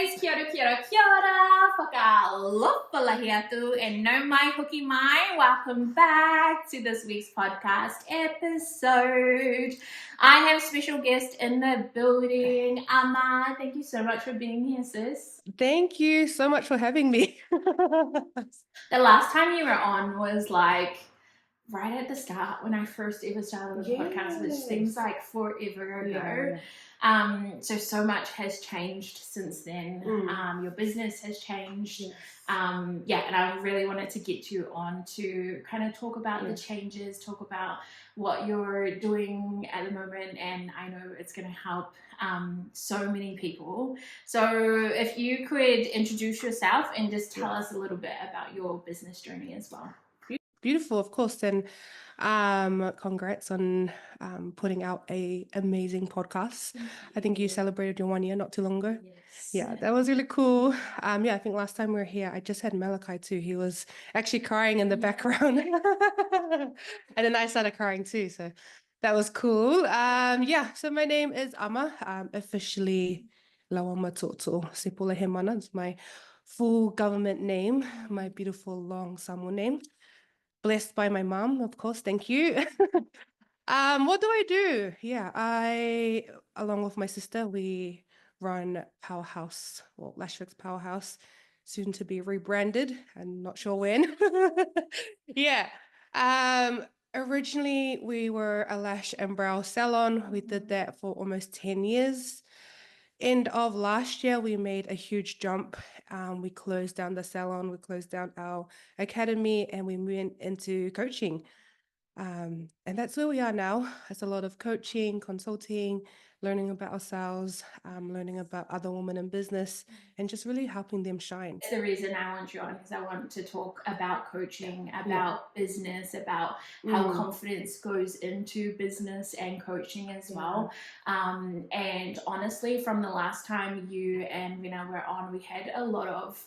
guys, kia ora, whakalofa lahi atu, and no mai hoki mai. Welcome back to this week's podcast episode. I have a special guest in the building. Amma, thank you so much for being here, sis. Thank you so much for having me. The last time you were on was like right at the start when I first ever started the podcast, which seems like forever ago. So much has changed since then. Your business has changed. And I really wanted to get you on to kind of talk about the changes, talk about what you're doing at the moment, and I know it's going to help so many people. So if you could introduce yourself and just tell us a little bit about your business journey as well. Beautiful, of course. And congrats on putting out a amazing podcast. I think you celebrated your 1 year not too long ago. Yes. Yeah, that was really cool. I think last time we were here, I just had Malachi too. He was actually crying in the background. And then I started crying too. So that was cool. So my name is Amma. Officially Lawama Toto Sepula Hemana. It's my full government name, my beautiful long Samoan name. Blessed by my mom, of course. Thank you. What do I do? I, along with my sister, we run Powerhouse, well, Lashfix Powerhouse, soon to be rebranded. I'm not sure when. Yeah. Originally, we were a lash and brow salon. We did that for almost 10 years. End of last year, we made a huge jump. We closed down the salon, we closed down our academy, and we went into coaching. And that's where we are now. It's a lot of coaching, consulting, learning about ourselves, learning about other women in business, and just really helping them shine. That's the reason I want you on, because I want to talk about coaching, about business, about how confidence goes into business and coaching as well. And honestly, from the last time you and Rina were on, we had a lot of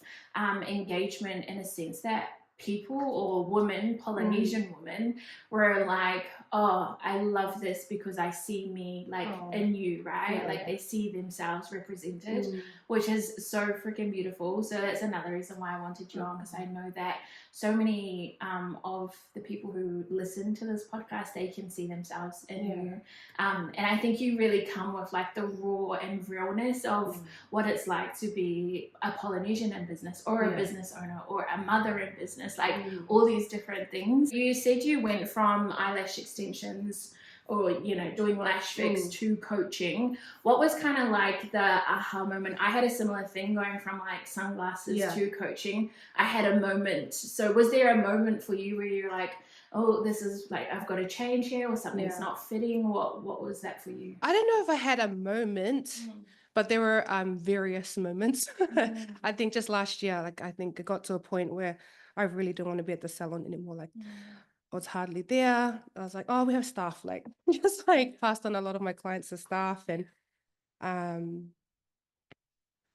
engagement in a sense that people or women, Polynesian women, were like, oh, I love this because I see me like in you, right? Like they see themselves represented, which is so freaking beautiful. So that's another reason why I wanted you on, because I know that so many of the people who listen to this podcast, they can see themselves in you. And I think you really come with like the raw and realness of what it's like to be a Polynesian in business, or a business owner, or a mother in business, like all these different things. You said you went from eyelash extensions or doing lash fix to coaching. What was kind of like the aha moment? I had a similar thing, going from like sunglasses to coaching. I had a moment. So was there a moment for you where you're like, oh, this is like, I've got to change here, or something's not fitting? What was that for you? I don't know if I had a moment, but there were various moments. I think just last year, like I think it got to a point where I really don't want to be at the salon anymore. Like I was hardly there. I was like, oh, we have staff. Like just like passed on a lot of my clients to staff. And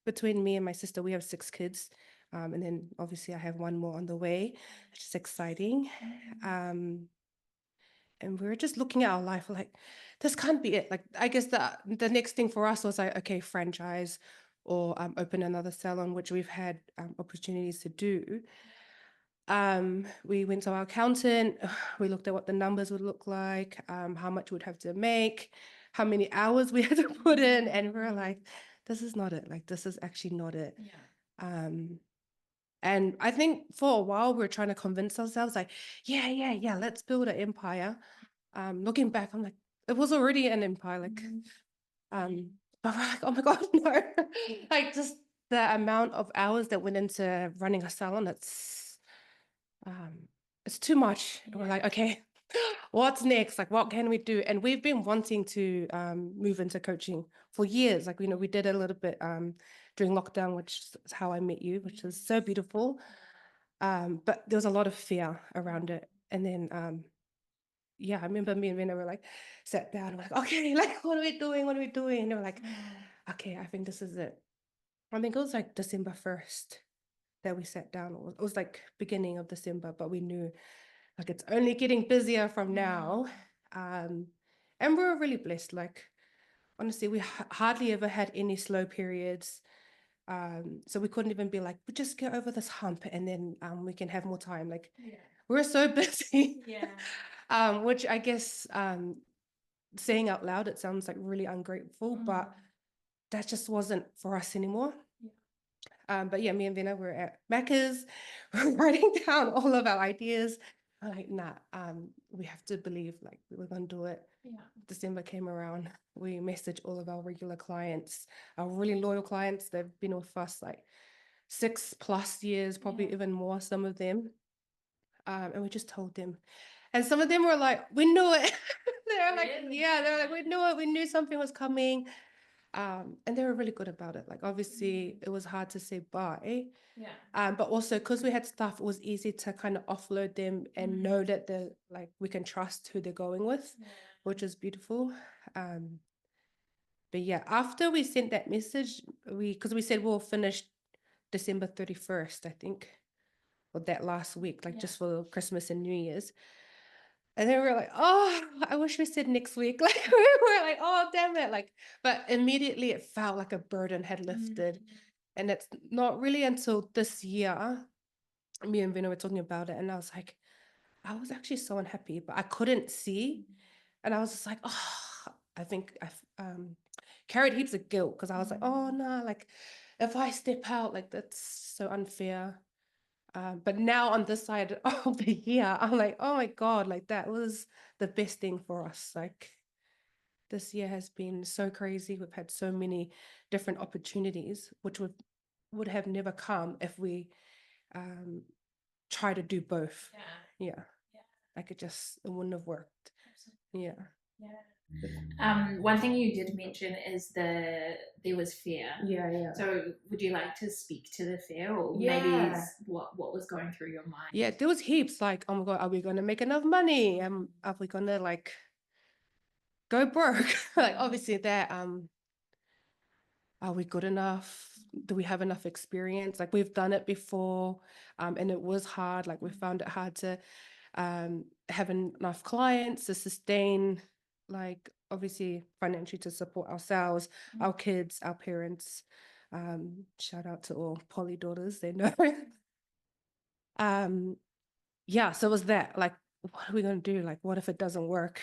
between me and my sister, we have 6 kids. And then obviously I have one more on the way, which is exciting. And we were just looking at our life like, this can't be it. Like, I guess the next thing for us was like, okay, franchise or open another salon, which we've had opportunities to do. We went to our accountant. We looked at what the numbers would look like, how much we'd have to make, how many hours we had to put in, and we were like, this is not it. Like, this is actually not it. And I think for a while we were trying to convince ourselves, like, yeah, let's build an empire. Looking back, I'm like, it was already an empire. Like, but we're like, oh my God, no! Like, just the amount of hours that went into running a salon, it's too much. And we're like, okay, what's next? Like, what can we do? And we've been wanting to move into coaching for years. Like, we did a little bit during lockdown, which is how I met you, which is so beautiful. But there was a lot of fear around it. And then, I remember me and Rena were like, sat down and we're like, okay, like, what are we doing? What are we doing? And they were like, okay, I think this is it. I think it was like December 1st that we sat down. It was like beginning of December, but we knew like it's only getting busier from now. And we were really blessed. Like, honestly, we hardly ever had any slow periods. So we couldn't even be like, we just get over this hump and then we can have more time. Like we're so busy. Which I guess saying out loud, it sounds like really ungrateful, but that just wasn't for us anymore. But yeah, me and Vina were at Macca's writing down all of our ideas. I'm like, nah, we have to believe like we're gonna do it. December came around. We messaged all of our regular clients, our really loyal clients. They've been with us like 6+ years, probably even more, some of them. And we just told them. And some of them were like, we knew it. They're like, yeah, they're like, we knew it. We knew something was coming. And they were really good about it. Like, obviously, it was hard to say bye. But also because we had staff, it was easy to kind of offload them and know that they're like, we can trust who they're going with, which is beautiful. But yeah, after we sent that message, because we said we'll finish December 31st, I think, or that last week, like just for Christmas and New Year's. And then we were like, oh, I wish we said next week. Like we were like, oh, damn it. Like, but immediately it felt like a burden had lifted. And it's not really until this year, me and Vina were talking about it, and I was like, I was actually so unhappy, but I couldn't see. And I was just like, oh, I think I've carried heaps of guilt because I was like, oh no, like if I step out, like that's so unfair. But now on this side of the year, I'm like, oh my God, like that was the best thing for us. Like this year has been so crazy. We've had so many different opportunities, which would have never come if we try to do both. Yeah. Like it wouldn't have worked. Yeah. One thing you did mention is there was fear. Yeah. So would you like to speak to the fear, or maybe what was going through your mind? Yeah, there was heaps like, oh my God, are we gonna make enough money? Are we gonna like go broke? Like obviously that are we good enough? Do we have enough experience? Like we've done it before, and it was hard. Like we found it hard to have enough clients to sustain, like obviously financially to support ourselves, our kids, our parents. Shout out to all poly daughters, they know. Yeah, so it was that like, what are we gonna do? Like, what if it doesn't work?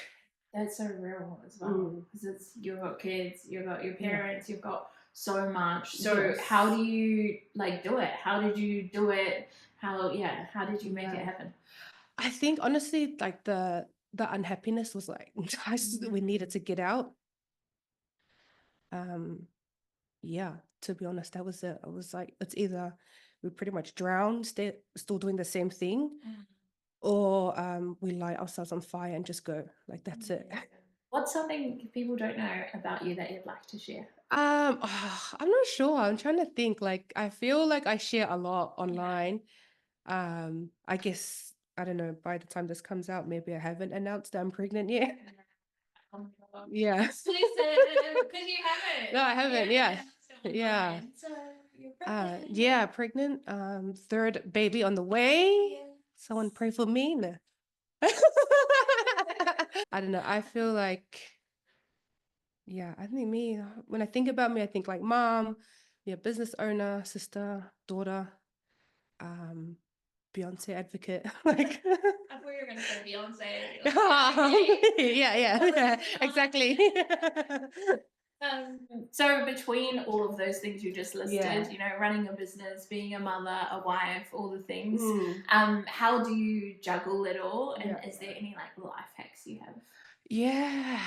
That's so real as well, because it's you've got kids, you've got your parents, you've got so much. So how do you like do it? How did you do it? How did you make it happen? I think honestly, like the unhappiness was like we needed to get out. Yeah, to be honest, that was it. I was like, it's either we pretty much drown, still doing the same thing, or we light ourselves on fire and just go. Like that's it. What's something people don't know about you that you'd like to share? I'm not sure. I'm trying to think. Like, I feel like I share a lot online. I guess I don't know. By the time this comes out, maybe I haven't announced that I'm pregnant yet. Oh my God. Yeah. Listen, because you haven't. No, I haven't. Yeah. Yeah. So you're pregnant. Yeah, pregnant. Third baby on the way. Someone pray for me. No. I don't know. I feel like, yeah, I think me, when I think about me, I think like mom, yeah, business owner, sister, daughter, Beyonce advocate. Like I thought you were gonna say Beyonce. Like, yeah, exactly. So between all of those things you just listed, Yeah. running a business, being a mother, a wife, all the things, Mm. how do you juggle it all? And Yeah. is there any like life hacks you have? Yeah.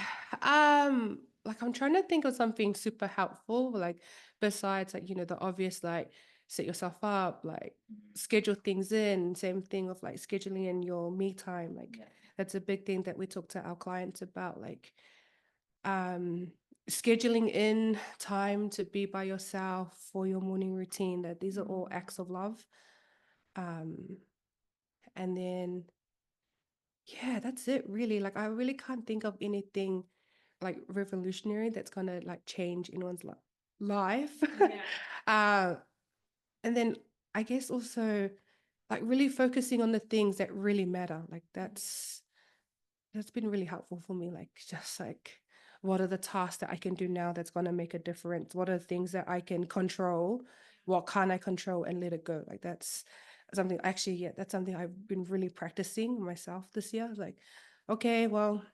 Like I'm trying to think of something super helpful, like besides like, the obvious, like set yourself up, like schedule things in, same thing of like scheduling in your me time. Like that's a big thing that we talk to our clients about, like scheduling in time to be by yourself for your morning routine, that these are all acts of love. And then yeah, that's it really. Like I really can't think of anything like revolutionary that's gonna like change anyone's life. uh, and then I guess also like really focusing on the things that really matter. Like that's been really helpful for me. Like just like what are the tasks that I can do now that's going to make a difference? What are the things that I can control? What can't I control, and let it go? Like that's something actually, yeah, that's something I've been really practicing myself this year. Like, okay, well,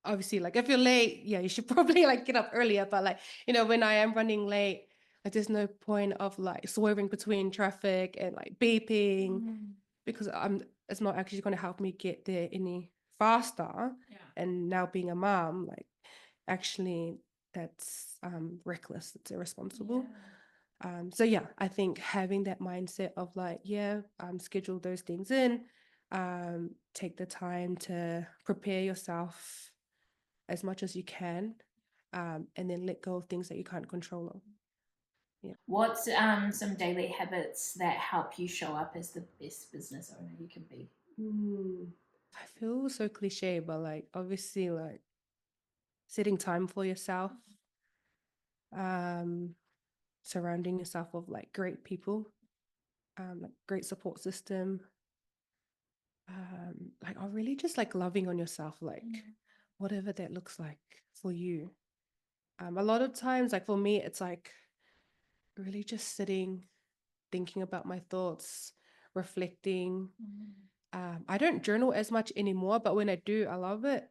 obviously, like if you're late, yeah, you should probably like get up earlier. But like, when I am running late, like there's no point of like swerving between traffic and like beeping, Mm. because it's not actually going to help me get there any faster. Yeah. And now being a mom, like actually that's reckless, it's irresponsible. So yeah, I think having that mindset of like, yeah, schedule those things in, take the time to prepare yourself as much as you can, and then let go of things that you can't control. Yeah. What's some daily habits that help you show up as the best business owner you can be? I feel so cliche, but like obviously like setting time for yourself, um, surrounding yourself with like great people, like great support system, like or really just like loving on yourself, like whatever that looks like for you. A lot of times, like for me, it's like really just sitting, thinking about my thoughts, reflecting. I don't journal as much anymore, but when I do, I love it.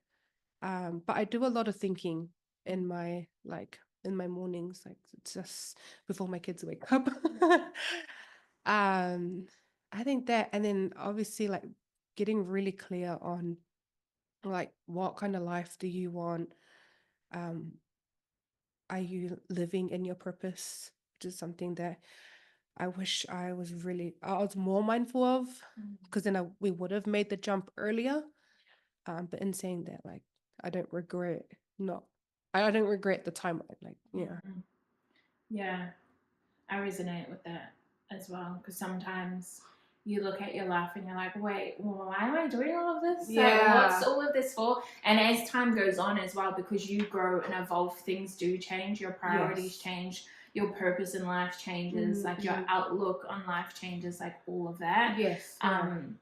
But I do a lot of thinking in my mornings, like it's just before my kids wake up. um, I think that, and then obviously like getting really clear on like what kind of life do you want? Um, are you living in your purpose? Which is something that I wish I was more mindful of, because then we would have made the jump earlier. But in saying that, like, I don't regret not, I don't regret the timeline. Like, yeah. Yeah, I resonate with that as well, because sometimes you look at your life and you're like, wait, why am I doing all of this? Like, what's all of this for? And as time goes on as well, because you grow and evolve, things do change, your priorities change, your purpose in life changes, like your outlook on life changes, like all of that.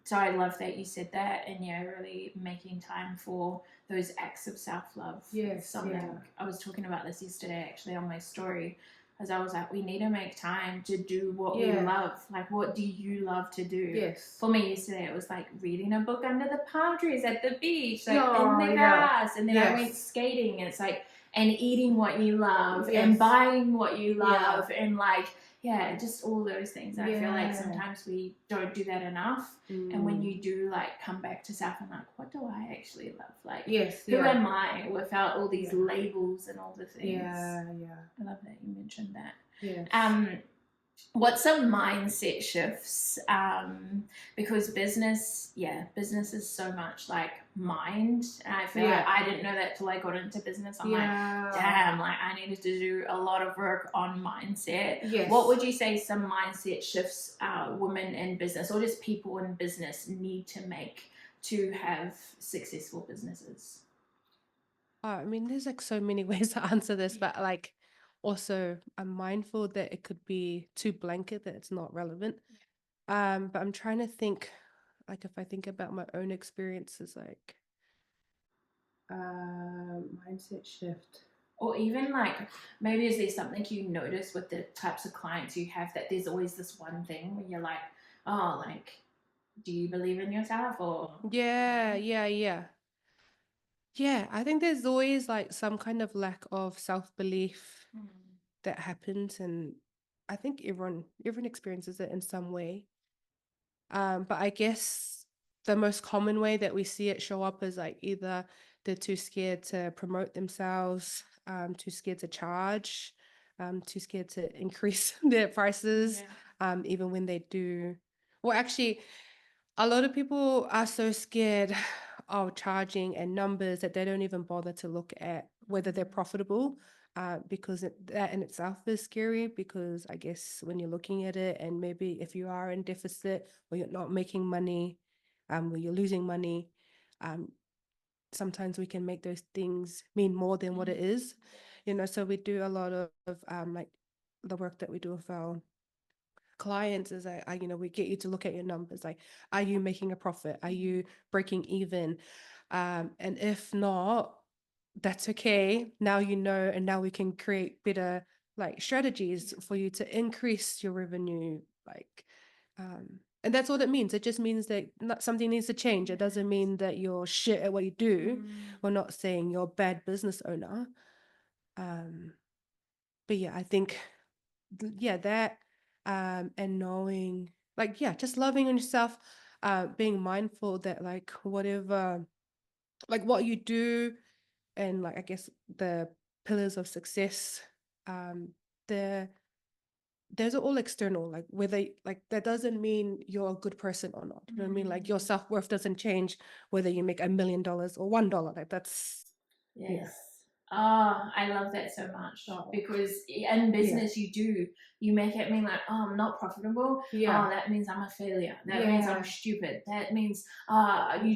So I love that you said that, and yeah, really making time for those acts of self-love. Something I was talking about this yesterday actually on my story, because I was like, we need to make time to do what we love. Like, what do you love to do? For me yesterday, it was like reading a book under the palm trees at the beach, like in the grass. And then I went skating. And it's like, and eating what you love and buying what you love and like, yeah, just all those things. And I feel like sometimes we don't do that enough. And when you do like come back to self and like, what do I actually love? Like, who am I without all these labels and all the things? I love that you mentioned that. What's some mindset shifts? Because business is so much like mind. And I feel like I didn't know that till I got into business. I'm like, damn, like I needed to do a lot of work on mindset. What would you say some mindset shifts women in business or just people in business need to make to have successful businesses? I mean, there's like so many ways to answer this, but like also I'm mindful that it could be too blanket, that it's not relevant. But I'm trying to think, like if I think about my own experiences, like mindset shift. Or even like maybe is there something you notice with the types of clients you have that there's always this one thing where you're like, oh, like, do you believe in yourself or Yeah, I think there's always like some kind of lack of self-belief that happens, and I think everyone experiences it in some way. But I guess the most common way that we see it show up is like either they're too scared to promote themselves, too scared to charge, too scared to increase their prices, even when they do. Well, actually, a lot of people are so scared of charging and numbers that they don't even bother to look at whether they're profitable, because that in itself is scary, because I guess when you're looking at it and maybe if you are in deficit or you're not making money, or you're losing money, sometimes we can make those things mean more than what it is, so we do a lot of like the work that we do with our clients is like, we get you to look at your numbers, like, are you making a profit, are you breaking even, and if not, that's okay. Now you know, and now we can create better like strategies for you to increase your revenue. Like, and that's all it means. It just means that something needs to change. It doesn't mean that you're shit at what you do. We're not saying you're a bad business owner. But yeah, I think yeah, that and knowing like yeah, just loving on yourself, being mindful that like whatever like what you do and like I guess the pillars of success, they're those are all external. Like whether like that doesn't mean you're a good person or not. You know what I mean? Like your self-worth doesn't change whether you make $1 million or $1. Like that's yeah. Yes. Oh, I love that so much Oh, because in yeah. business you make it mean like, oh, I'm not profitable. Yeah. Oh, that means I'm a failure. That means I'm Yeah. stupid. That means I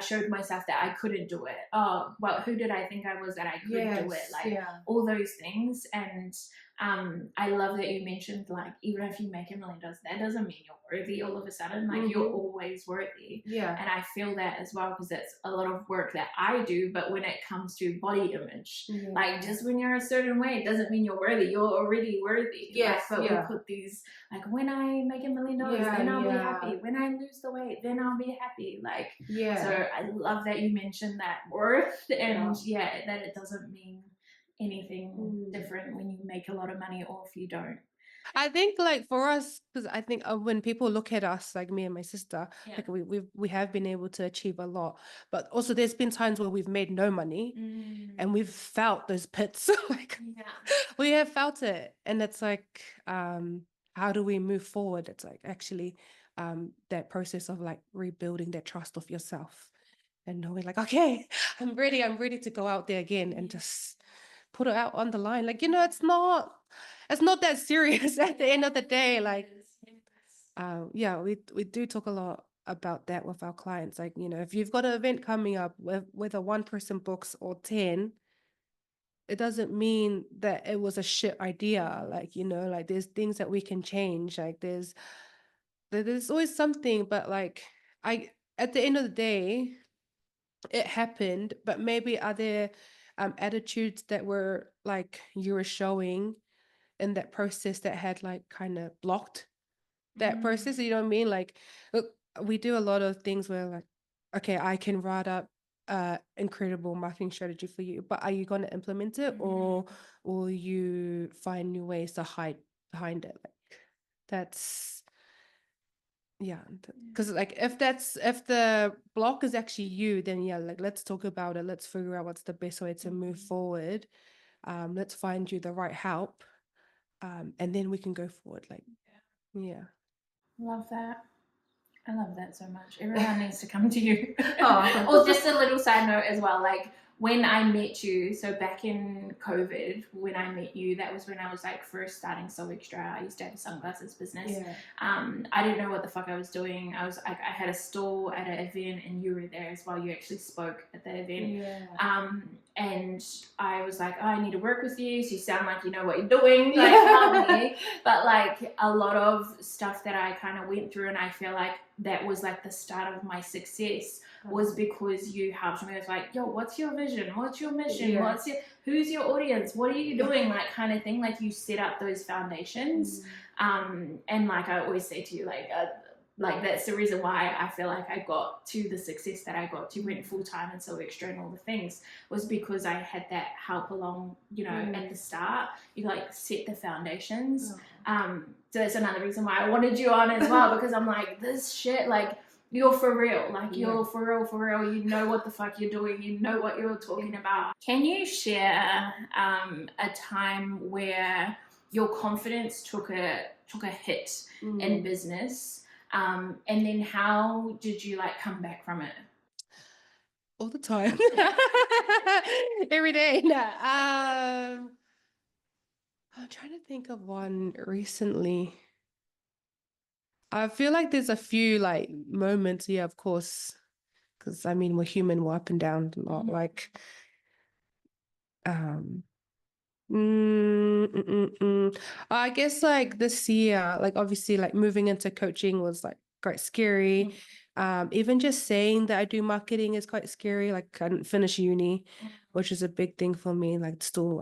showed myself that I couldn't do it. Oh, well, who did I think I was that I could do it? Yes. Like Yeah. all those things. And I love that you mentioned like even if you make $1 million, that doesn't mean you're worthy all of a sudden. Like you're always worthy. Yeah. And I feel that as well because that's a lot of work that I do. But when it comes to body image, like just when you're a certain way, it doesn't mean you're worthy. You're already worthy. Yes, Like, but yeah. we put these like when I make $1 million, then I'll be happy. When I lose the weight, then I'll be happy. Like Yeah. so I love that you mentioned that worth and yeah, that it doesn't mean anything different when you make a lot of money or if you don't. I think like for us, because I think when people look at us, like me and my sister, Yeah. like we have been able to achieve a lot, but also there's been times where we've made no money and we've felt those pits. Like Yeah. we have felt it, and it's like, how do we move forward? It's like actually, that process of like rebuilding that trust of yourself and knowing like, okay, I'm ready to go out there again and just put it out on the line. Like, it's not that serious at the end of the day. Like, yeah, we do talk a lot about that with our clients. Like, if you've got an event coming up with whether one person books or 10, it doesn't mean that it was a shit idea. Like, like there's things that we can change. Like there's always something, but like at the end of the day, it happened, but maybe are there attitudes that were like you were showing in that process that had like kind of blocked that process? You know what I mean? Like, look, we do a lot of things where like, okay, I can write up incredible marketing strategy for you, but are you going to implement it or will you find new ways to hide behind it? Like that's yeah, because like if the block is actually you, then yeah, like let's talk about it. Let's figure out what's the best way to move forward. Let's find you the right help, and then we can go forward. Like, yeah. Love that. I love that so much. Everyone needs to come to you. Oh. Or just a little side note as well, like when I met you, so back in COVID, when I met you, that was when I was like first starting So Extra. I used to have a sunglasses business. Yeah. I didn't know what the fuck I was doing. I was like, I had a stall at an event and you were there as well. You actually spoke at the event. Yeah. And I was like, oh, I need to work with you. So you sound like you know what you're doing. Like, help me. But like a lot of stuff that I kind of went through, and I feel like that was like the start of my success was because you helped me. It was like, yo, what's your vision? What's your mission? Yeah. Who's your audience? What are you doing? Like kind of thing. Like you set up those foundations. And like I always say to you, like that's the reason why I feel like I got to the success that I got to, went full time and So Extra and all the things, was because I had that help along, at the start. You like set the foundations. So that's another reason why I wanted you on as well, because I'm like, this shit, like you're for real, like you're for real, you know what the fuck you're doing, you know what you're talking about. Can you share a time where your confidence took a hit in business? And then how did you like come back from it? All the time. Every day. Nah. I'm trying to think of one recently. I feel like there's a few like moments, yeah, of course, because I mean we're human, we're up and down a lot. Like, um, I guess like this year, like obviously like moving into coaching was like quite scary. Even just saying that I do marketing is quite scary. Like I didn't finish uni. which is a big thing for me, like still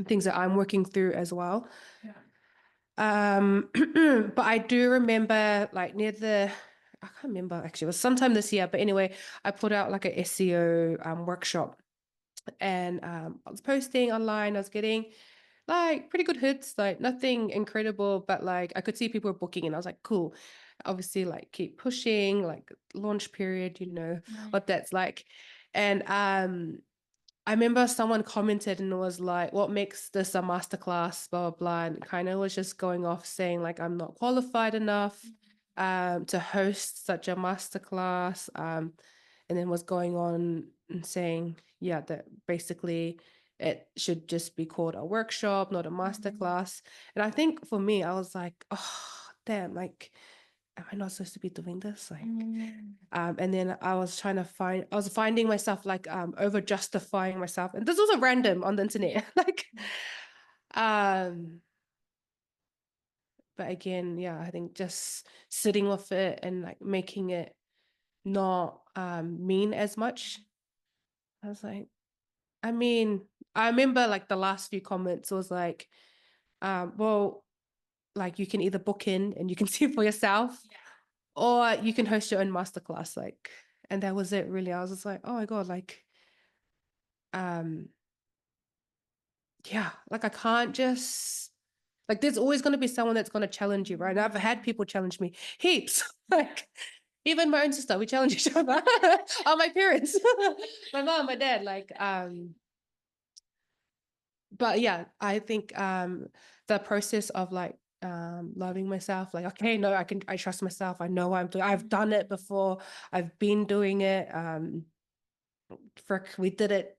things that I'm working through as well. Yeah. But I do remember like near I can't remember actually, it was sometime this year, but anyway, I put out like a SEO workshop, and I was posting online. I was getting like pretty good hits, like nothing incredible, but like I could see people were booking, and I was like, cool. Obviously, like keep pushing, like launch period, Right. what that's like. And I remember someone commented and was like, what makes this a masterclass, blah, blah, blah. And kind of was just going off saying, like, I'm not qualified enough to host such a masterclass. And then was going on and saying, yeah, that basically it should just be called a workshop, not a masterclass. And I think for me, I was like, oh, damn, like, am I not supposed to be doing this? Like, and then I was I was finding myself like over justifying myself. And this was a random on the internet. Like, um, but again, yeah, I think just sitting with it and like making it not mean as much. I was like, I mean, I remember like the last few comments was like, well, like you can either book in and you can see for yourself, or you can host your own masterclass. Like, and that was it really. I was just like, oh my God, like, um, yeah, like I can't just like there's always going to be someone that's going to challenge you, right? I've had people challenge me heaps. Like even my own sister, we challenge each other. Or my parents, my mom, my dad, like but yeah, I think the process of like loving myself, like, okay, no, I trust myself. I know what I'm doing. I've done it before. I've been doing it. We did it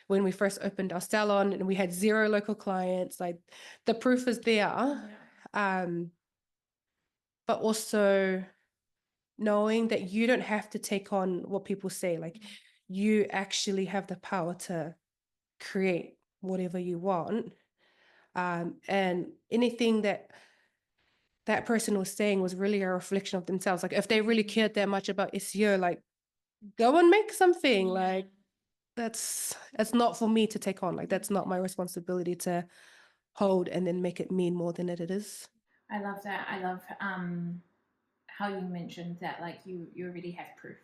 when we first opened our salon and we had 0 local clients. Like the proof is there. Um, but also knowing that you don't have to take on what people say. Like you actually have the power to create whatever you want. And anything that person was saying was really a reflection of themselves. Like if they really cared that much about SEO, like go and make something. Like that's not for me to take on. Like that's not my responsibility to hold and then make it mean more than it is. I love that. I love how you mentioned that like you already have proof,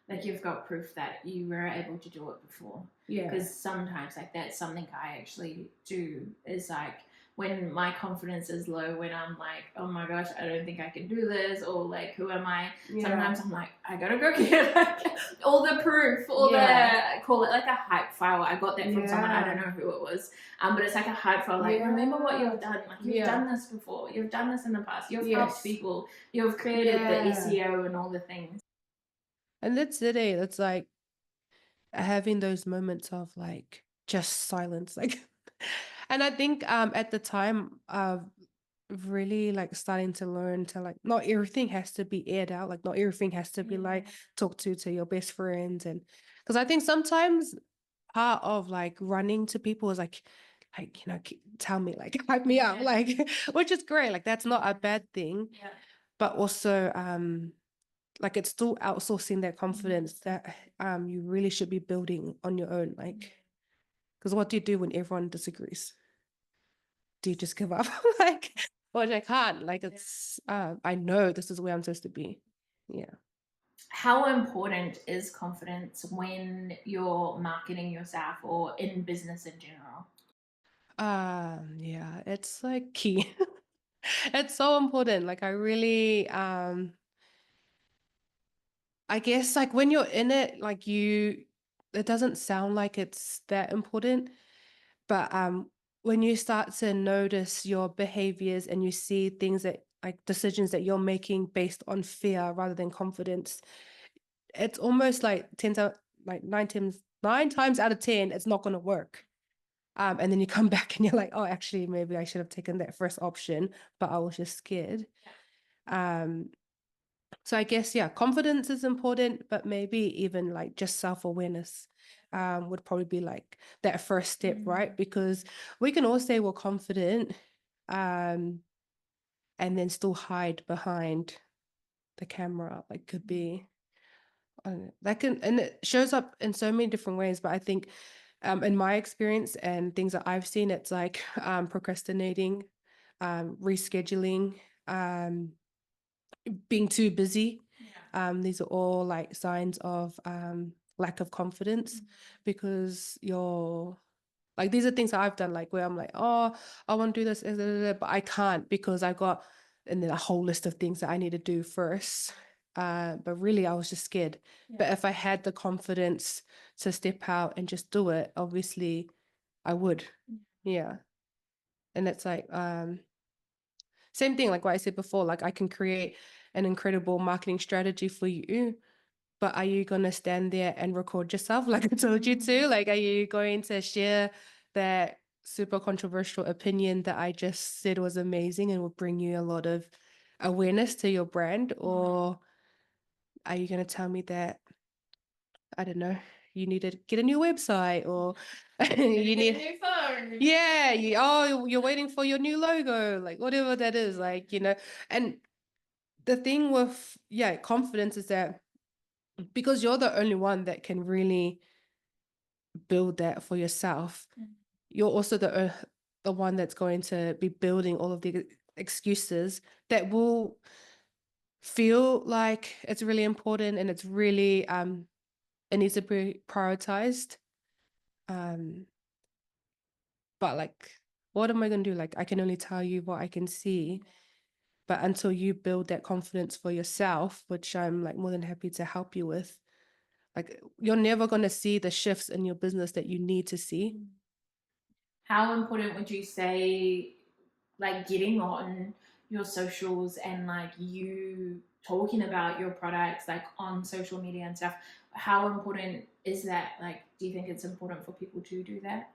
like you've got proof that you were able to do it before. Yeah. Because sometimes like that's something I actually do, is like when my confidence is low, when I'm like, oh my gosh, I don't think I can do this, or like who am I? Sometimes I'm like, I gotta go get like, all the proof, all the, call it like a hype file. I got that from someone, I don't know who it was, but it's like a hype file, like remember what you've done, like you've done this before, you've done this in the past, you've helped people, you've created the SEO and all the things. And that's it. It's like having those moments of like just silence. Like and I think at the time really like starting to learn to like not everything has to be aired out, like not everything has to be like talked to your best friends. And because I think sometimes part of like running to people is like tell me, like hype me up, like which is great, like that's not a bad thing, but also like it's still outsourcing that confidence that you really should be building on your own. Like because what do you do when everyone disagrees? Do you just give up? Like, well, I can't. Like, it's, I know this is where I'm supposed to be. Yeah. How important is confidence when you're marketing yourself or in business in general? Yeah, it's like key. It's so important. Like, I really, I guess, like, when you're in it, like, it doesn't sound like it's that important. But when you start to notice your behaviors and you see things that like decisions that you're making based on fear rather than confidence, it's almost like 10 to like 9 times out of 10, it's not going to work. And then you come back and you're like, oh, actually, maybe I should have taken that first option, but I was just scared. Um, so I guess, yeah, confidence is important, but maybe even like just self-awareness would probably be like that first step, right? Because we can all say we're confident and then still hide behind the camera. Like could be, that can, and it shows up in so many different ways. But I think, in my experience and things that I've seen, it's like procrastinating, rescheduling, um, being too busy. These are all like signs of lack of confidence because you're like, these are things that I've done, like where I'm like, oh, I want to do this, but I can't because I got, and then a whole list of things that I need to do first. But really, I was just scared. But if I had the confidence to step out and just do it, obviously, I would. Yeah. And it's like, same thing, like what I said before, like I can create an incredible marketing strategy for you, but are you going to stand there and record yourself like I told you to? Like, are you going to share that super controversial opinion that I just said was amazing and will bring you a lot of awareness to your brand? Or are you going to tell me that, I don't know, you need to get a new website, or you need a new phone? yeah, oh, you're waiting for your new logo, like whatever that is, like, and the thing with, yeah, confidence is that because you're the only one that can really build that for yourself, you're also the one that's going to be building all of the excuses that will feel like it's really important and it's really it needs to be prioritized. Um, but like, what am I gonna do? Like, I can only tell you what I can see. But until you build that confidence for yourself, which I'm like more than happy to help you with, like you're never gonna see the shifts in your business that you need to see. How important would you say, like, getting on your socials and like you talking about your products like on social media and stuff? How important is that? Like, do you think it's important for people to do that?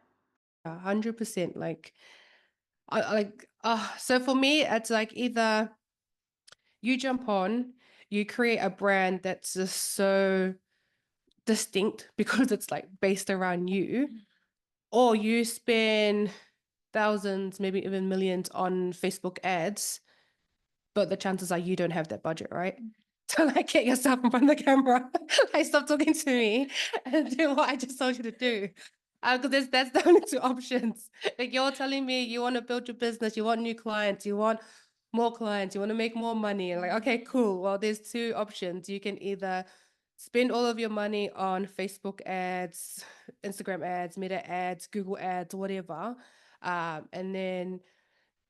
100%. Like, so for me, it's like either you jump on, you create a brand that's just so distinct because it's like based around you, or you spend thousands, maybe even millions on Facebook ads, but the chances are you don't have that budget, right? So like, get yourself in front of the camera, like stop talking to me and do what I just told you to do. Because that's the only two options. Like, you're telling me you want to build your business, you want new clients, you want more clients, you want to make more money. Like, okay, cool. Well, there's two options. You can either spend all of your money on Facebook ads, Instagram ads, Meta ads, Google ads, whatever, and then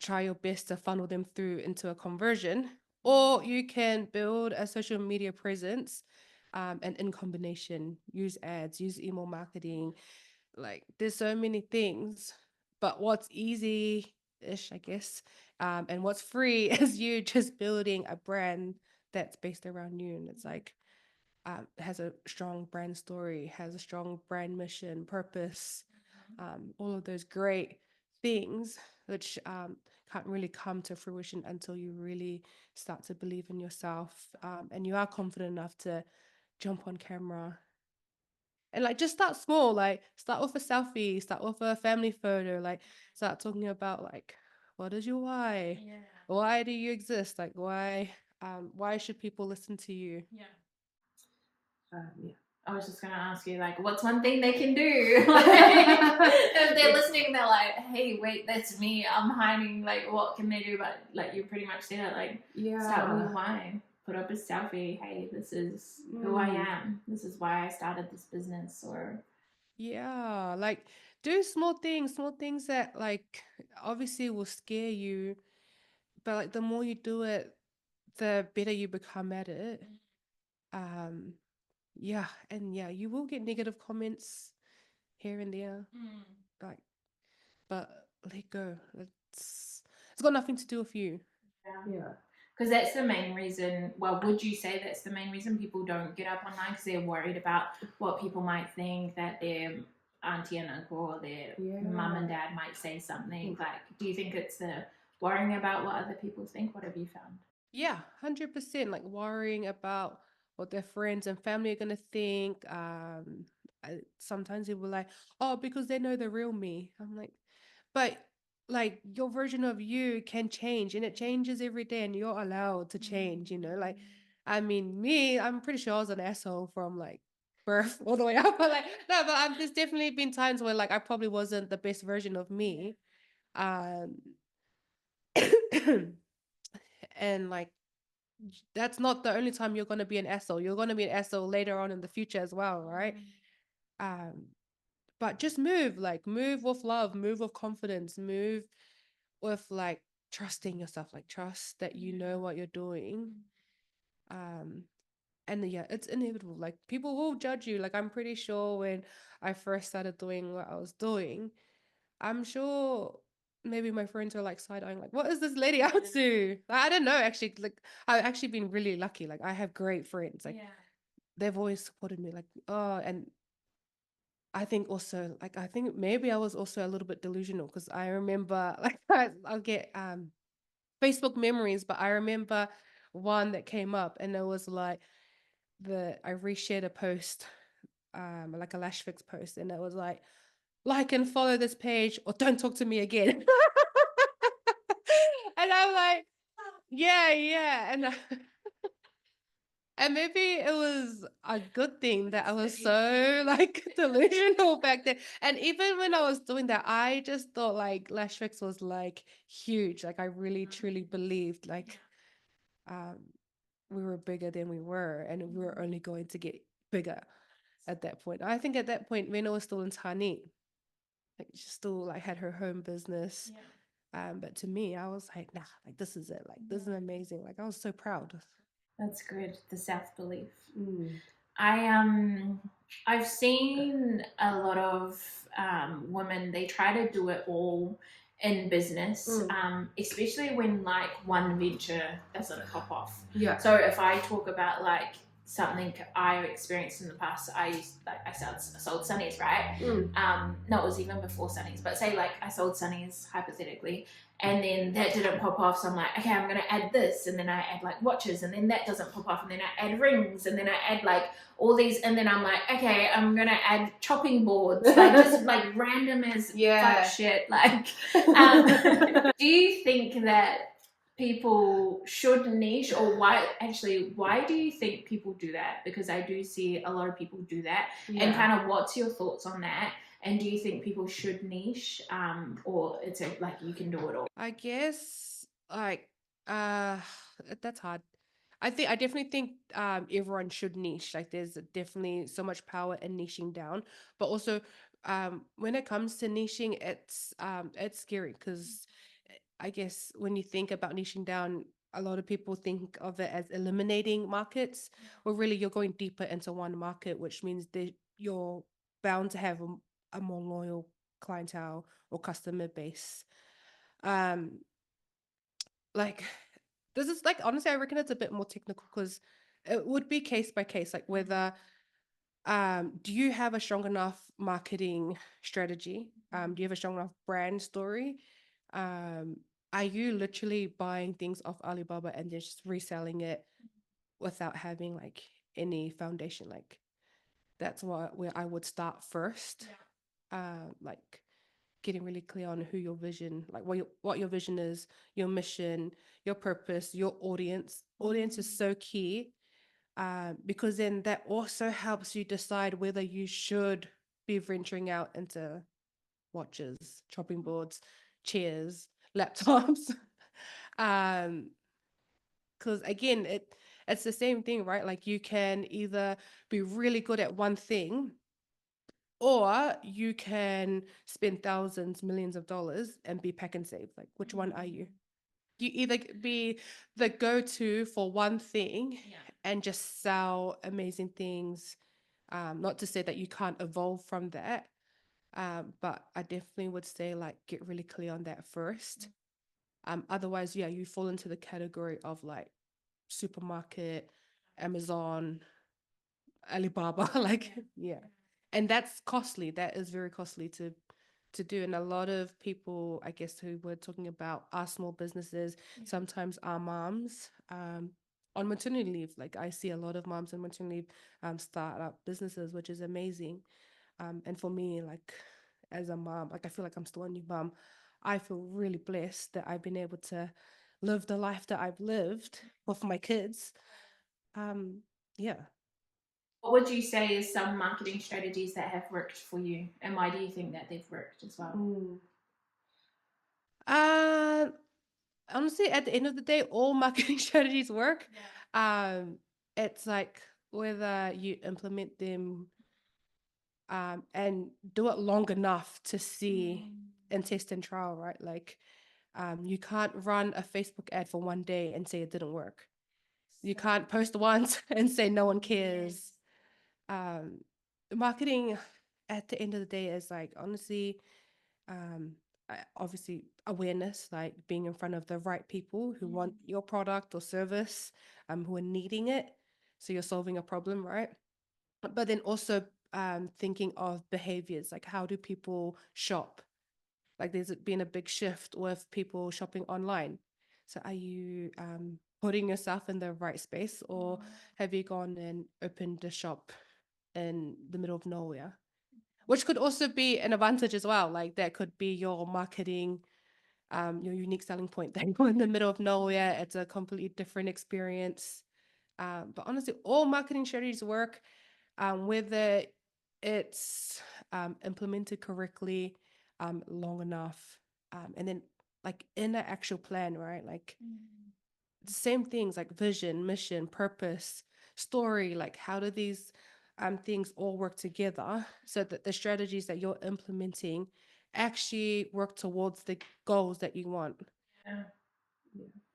try your best to funnel them through into a conversion, or you can build a social media presence, and in combination, use ads, use email marketing. Like, there's so many things, but what's easy ish, I guess, and what's free is you just building a brand that's based around you. And it's like, has a strong brand story, has a strong brand mission, purpose, all of those great things, which can't really come to fruition until you really start to believe in yourself, and you are confident enough to jump on camera and like just start small, like start with a selfie, start with a family photo, like start talking about like, what is your why? Yeah. Why do you exist? Like, why should people listen to you? Yeah. Yeah. I was just gonna ask you, like, what's one thing they can do? Like, if they're listening, they're like, "Hey, wait, that's me. I'm hiding." Like, what can they do? But like, you pretty much said it. Like, start with your why. Put up a selfie. Hey, this is who I am. This is why I started this business. Or Yeah, like do small things that like obviously will scare you, but like the more you do it, the better you become at it. Um, yeah, and yeah, you will get negative comments here and there, like, but let go. It's got nothing to do with you. yeah. Because that's the main reason. Well, would you say that's the main reason people don't get up online? Because they're worried about what people might think, that their auntie and uncle or their mum and dad might say something. Like, do you think it's the worrying about what other people think? What have you found? Yeah, 100%. Like worrying about what their friends and family are gonna think. Sometimes they were like, "Oh, because they know the real me." I'm like, but like your version of you can change, and it changes every day, and you're allowed to change. Like I mean, me, I'm pretty sure I was an asshole from like birth all the way up. But like, no, but there's definitely been times where like I probably wasn't the best version of me. Um, and like that's not the only time you're gonna be an asshole. You're gonna be an asshole later on in the future as well, right? Um, but just move, like move with love, move with confidence, move with like trusting yourself, like trust that you know what you're doing. Um, and yeah, it's inevitable. Like people will judge you. Like I'm pretty sure when I first started doing what I was doing, I'm sure maybe my friends were like side eyeing, like, what is this lady up to? Like, I don't know, actually. Like I've actually been really lucky. Like I have great friends. Like they've always supported me. Like, oh, and I think also, like, I think maybe I was also a little bit delusional because I remember, like, I'll get Facebook memories, but I remember one that came up and it was like I reshared a post, like a Lashfix post, and it was like and follow this page or don't talk to me again. And I'm like, yeah, yeah. And maybe it was a good thing that I was so like delusional back then. And even when I was doing that, I just thought like Lashfix was like huge. Like I really truly believed like um we were bigger than we were and we were only going to get bigger at that point. I think at that point Rena was still in Tani. Like she still like had her home business. But to me, I was like, nah, like this is it. Like this is amazing. Like I was so proud. That's good. The self belief. Mm. I I've seen a lot of women. They try to do it all in business, especially when like one venture doesn't pop off. Yeah. So if I talk about like something I experienced in the past, I sold sunnies, right? No, it was even before sunnies, but say like I sold sunnies hypothetically, and then that didn't pop off, so I'm like, okay, I'm gonna add this, and then I add like watches, and then that doesn't pop off, and then I add rings, and then I add like all these, and then I'm like, okay, I'm gonna add chopping boards, like just like random as fuck shit. Like, do you think that people should niche, or why do you think people do that? Because I do see a lot of people do that, and kind of what's your thoughts on that? And do you think people should niche, or it's like you can do it all? I guess like uh that's hard. I definitely think everyone should niche. Like there's definitely so much power in niching down. But also when it comes to niching, it's scary because I guess when you think about niching down, a lot of people think of it as eliminating markets. Well, really you're going deeper into one market, which means that you're bound to have a more loyal clientele or customer base. Um, like this is like honestly, I reckon it's a bit more technical because it would be case by case, like whether do you have a strong enough marketing strategy? Do you have a strong enough brand story? Um, are you literally buying things off Alibaba and just reselling it without having like any foundation? Like that's where I would start first. Like getting really clear on who your vision, like what your vision is, your mission, your purpose, your audience. Audience is so key because then that also helps you decide whether you should be venturing out into watches, chopping boards, chairs, laptops. um, because again, it's the same thing, right? Like you can either be really good at one thing or you can spend thousands, millions of dollars and be pack and save. Like, which one are you? You either be the go-to for one thing and just sell amazing things. Not to say that you can't evolve from that, but I definitely would say like get really clear on that first. Otherwise, yeah, you fall into the category of like supermarket, Amazon, Alibaba, like yeah. And that's costly. That is very costly to do. And a lot of people, I guess, who were talking about our small businesses, sometimes our moms, on maternity leave. Like I see a lot of moms on maternity leave start up businesses, which is amazing. And for me, like as a mom, like I feel like I'm still a new mom. I feel really blessed that I've been able to live the life that I've lived with my kids. Yeah. What would you say is some marketing strategies that have worked for you, and why do you think that they've worked as well? Uh, Honestly, at the end of the day, all marketing strategies work. It's like whether you implement them and do it long enough to see and test and trial, right? Like, you can't run a Facebook ad for one day and say it didn't work. You can't post once and say no one cares. Um, Marketing at the end of the day is like, honestly, um, obviously awareness, like being in front of the right people who want your product or service, who are needing it. So you're solving a problem, right? But then also thinking of behaviors, like how do people shop? Like there's been a big shift with people shopping online. So are you putting yourself in the right space, or have you gone and opened a shop in the middle of nowhere? Which could also be an advantage as well. Like that could be your marketing, your unique selling point. Then go in the middle of nowhere. It's a completely different experience. But honestly, all marketing strategies work, whether it's implemented correctly, long enough, and then like in an actual plan, right? Like the same things like vision, mission, purpose, story. Like how do these things all work together so that the strategies that you're implementing actually work towards the goals that you want? Yeah.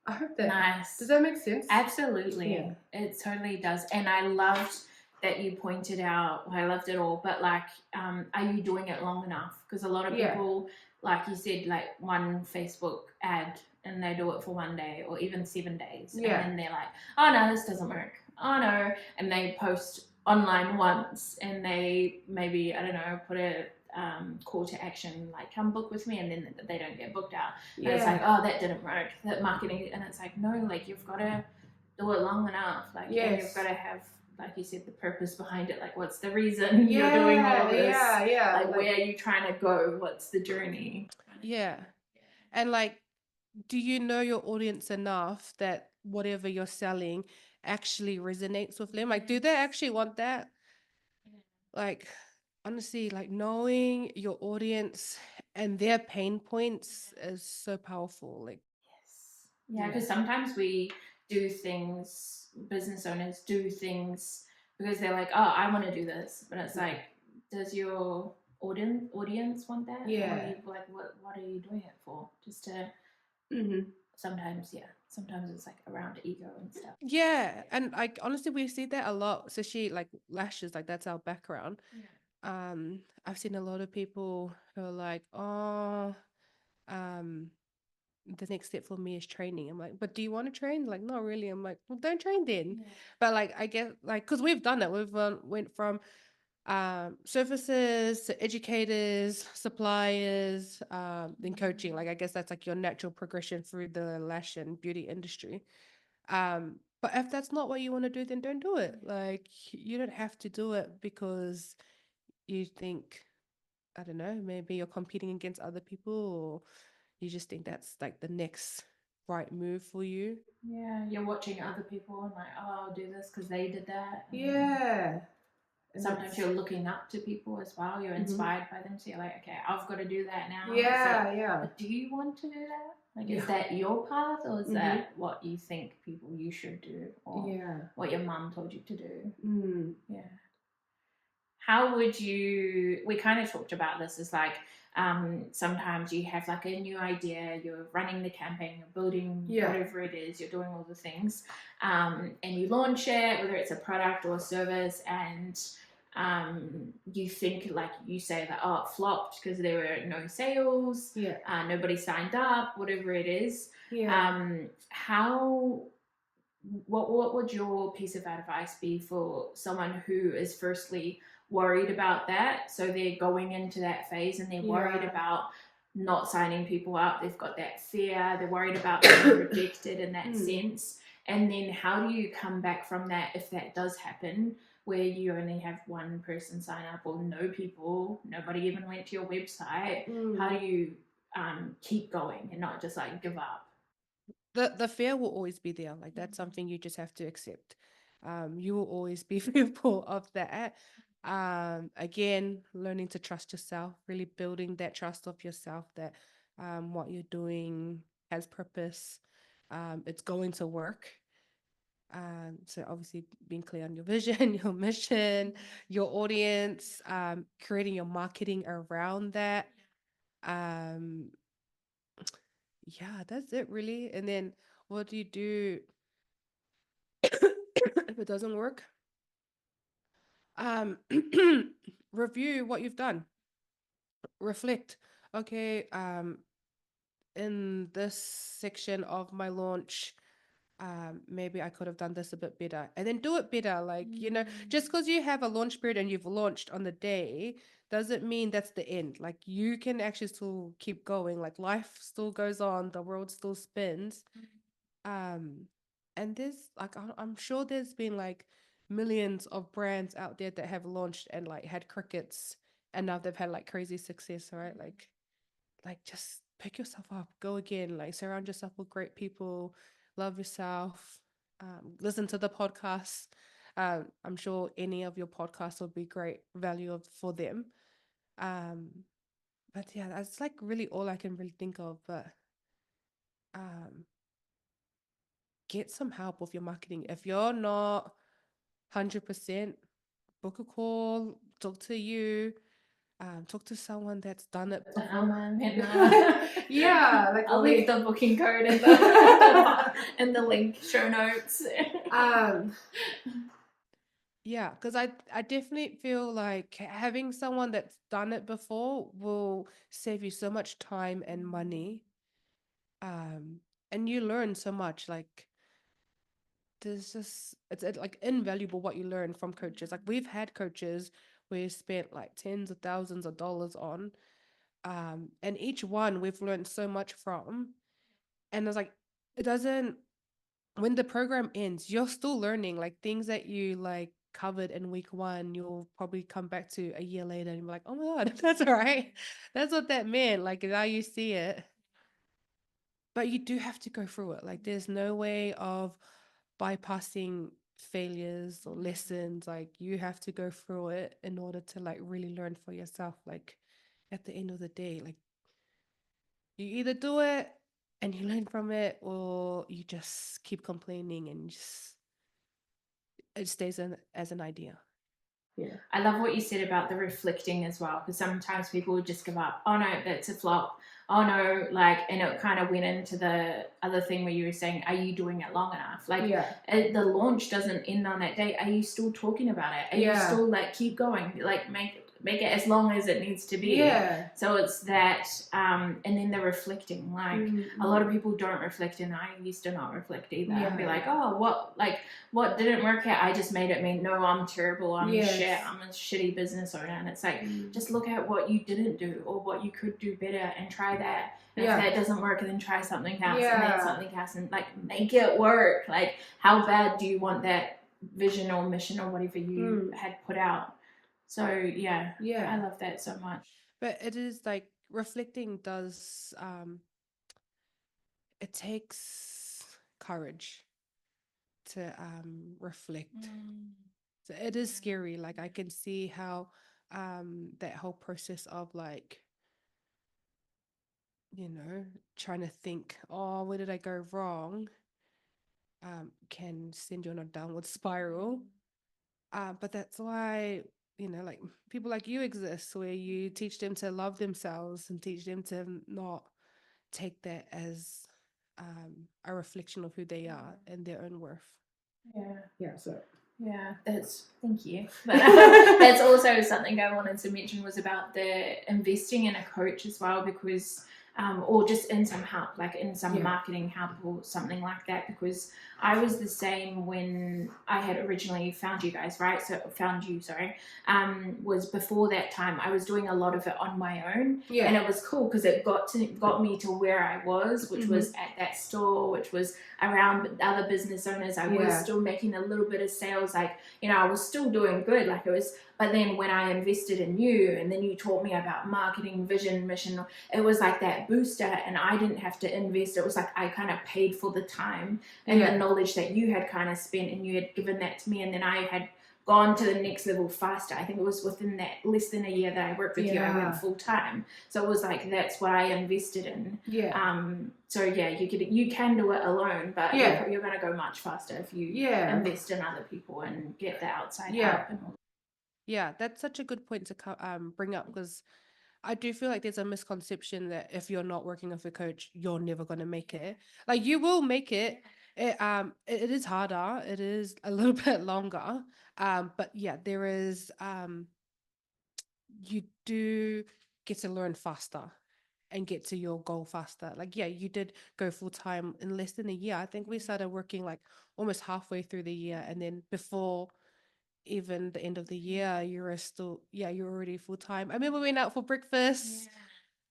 I hope that. Nice. Does that make sense? Absolutely. Yeah. It totally does. And I loved that you pointed out, well, I loved it all, but like, are you doing it long enough? Because a lot of Yeah. people, like you said, like one Facebook ad and they do it for one day or even 7 days. Yeah. And then they're like, oh no, this doesn't work. Oh no. And they post online once and they maybe, I don't know, put a call to action like come book with me, and then they don't get booked out. And it's like, oh, that didn't work, that marketing. And it's like, no, like you've got to do it long enough, like, and you've got to have, like you said, the purpose behind it. Like, what's the reason you're doing all this? Like, where are you trying to go? What's the journey? Yeah. And like, do you know your audience enough that whatever you're selling actually resonates with them? Like, do they actually want that? Like, honestly, like knowing your audience and their pain points is so powerful. Like, Yes. Yeah, because sometimes we do things, business owners do things because they're like, oh, I want to do this. But it's like, does your audience want that? Yeah. Or you, like, what are you doing it for? Just to, sometimes, yeah. Sometimes it's like around ego and stuff. yeah. And like, honestly, we see that a lot. Especially like lashes, like that's our background. I've seen a lot of people who are like, oh, the next step for me is training. I'm like, but do you want to train? Like, not really. I'm like, well, don't train then. But like, I guess like, because we've done that. We've went from services to educators, suppliers, then coaching. Like, I guess that's like your natural progression through the lash and beauty industry. But if that's not what you want to do, then don't do it. Like, you don't have to do it because you think, I don't know, maybe you're competing against other people, or you just think that's like the next right move for you. Yeah, you're watching other people and like, oh, I'll do this because they did that. Yeah. Sometimes you're looking up to people as well. You're inspired by them, so you're like, okay, I've got to do that now. Yeah. But do you want to do that? Like, is that your path, or is that what you think people you should do, or what your mum told you to do? Yeah. How would you? We kind of talked about this. Is like, sometimes you have like a new idea, you're running the campaign, you're building whatever it is, you're doing all the things, and you launch it, whether it's a product or a service, and you think, like you say, that, oh, it flopped because there were no sales, nobody signed up, whatever it is. How, what would your piece of advice be for someone who is firstly worried about that? So they're going into that phase and they're worried about not signing people up. They've got that fear. They're worried about being rejected in that sense. And then how do you come back from that if that does happen, where you only have one person sign up or no people, nobody even went to your website? How do you keep going and not just like give up? The fear will always be there. Like that's something you just have to accept. You will always be fearful of that. Again, learning to trust yourself, really building that trust of yourself that what you're doing has purpose. It's going to work. So obviously being clear on your vision, your mission, your audience, creating your marketing around that. Um, yeah, that's it really. And then what do you do if it doesn't work? Um, review what you've done. Reflect. Okay, in this section of my launch, maybe I could have done this a bit better, and then do it better. Like, just because you have a launch period and you've launched on the day doesn't mean that's the end. Like, you can actually still keep going. Like, life still goes on, the world still spins. Um, and there's like, I'm sure there's been like millions of brands out there that have launched and like had crickets, and now they've had like crazy success, right? Like just pick yourself up, go again, like surround yourself with great people, love yourself, listen to the podcast. I'm sure any of your podcasts will be great value for them. Um, but yeah, that's like really all I can really think of. But um, get some help with your marketing. If you're not 100%, book a call, talk to you, talk to someone that's done it before. Yeah, like I'll leave the booking code in the in the link show notes. Yeah, because I definitely feel like having someone that's done it before will save you so much time and money. And you learn so much. Like there's just it's like invaluable what you learn from coaches. Like we've had coaches we've spent like tens of thousands of dollars on. And each one we've learned so much from. And it's like it doesn't when the program ends, you're still learning like things that you like covered in week one, you'll probably come back to a year later and be like, oh my God, that's all right. That's what that meant. Like now you see it. But you do have to go through it. Like there's no way of bypassing failures or lessons. Like you have to go through it in order to like really learn for yourself. Like at the end of the day, like you either do it and you learn from it or you just keep complaining and just it stays as an idea. Yeah. I love what you said about the reflecting as well, because sometimes people would just give up. Oh no, that's a flop. Oh no, like, and it kind of went into the other thing where you were saying, are you doing it long enough? Like, the launch doesn't end on that day. Are you still talking about it? Are you still like, keep going? Like, make it as long as it needs to be. Yeah. So it's that, and then the reflecting. Like, a lot of people don't reflect, and I used to not reflect either. And be like, oh, what didn't work out? I just made it mean, no, I'm terrible. I'm shit. I'm a shitty business owner. And it's like, just look at what you didn't do or what you could do better and try that. And if that doesn't work, then try something else and then something else and like make it work. Like, how bad do you want that vision or mission or whatever you had put out? So I love that so much. But it is like reflecting does it takes courage to reflect. So it is scary. Like I can see how that whole process of like trying to think, oh, where did I go wrong, can send you on a downward spiral. But that's why like people like you exist, where you teach them to love themselves and teach them to not take that as a reflection of who they are and their own worth. Thank you. But that's also something I wanted to mention was about the investing in a coach as well, because or just in some help, like in some marketing help or something like that, because I was the same when I had originally found you guys, right? So was before that time. I was doing a lot of it on my own, and it was cool because it got me to where I was, which was at that store, which was around other business owners. I was still making a little bit of sales, like I was still doing good, like it was. But then when I invested in you, and then you taught me about marketing, vision, mission, it was like that booster and I didn't have to invest. It was like I kind of paid for the time and the knowledge that you had kind of spent and you had given that to me, and then I had gone to the next level faster. I think it was within that less than a year that I worked with you, I went full time. So it was like that's what I invested in. So yeah, you can do it alone, but you're going to go much faster if you invest in other people and get the outside help and all. Yeah, that's such a good point to bring up, because I do feel like there's a misconception that if you're not working with a coach, you're never going to make it. Like, you will make it. It is harder. It is a little bit longer. But yeah, there is you do get to learn faster and get to your goal faster. Like, yeah, you did go full time in less than a year. I think we started working like almost halfway through the year, and then before even the end of the year, you were still, you're already full time. I remember we went out for breakfast.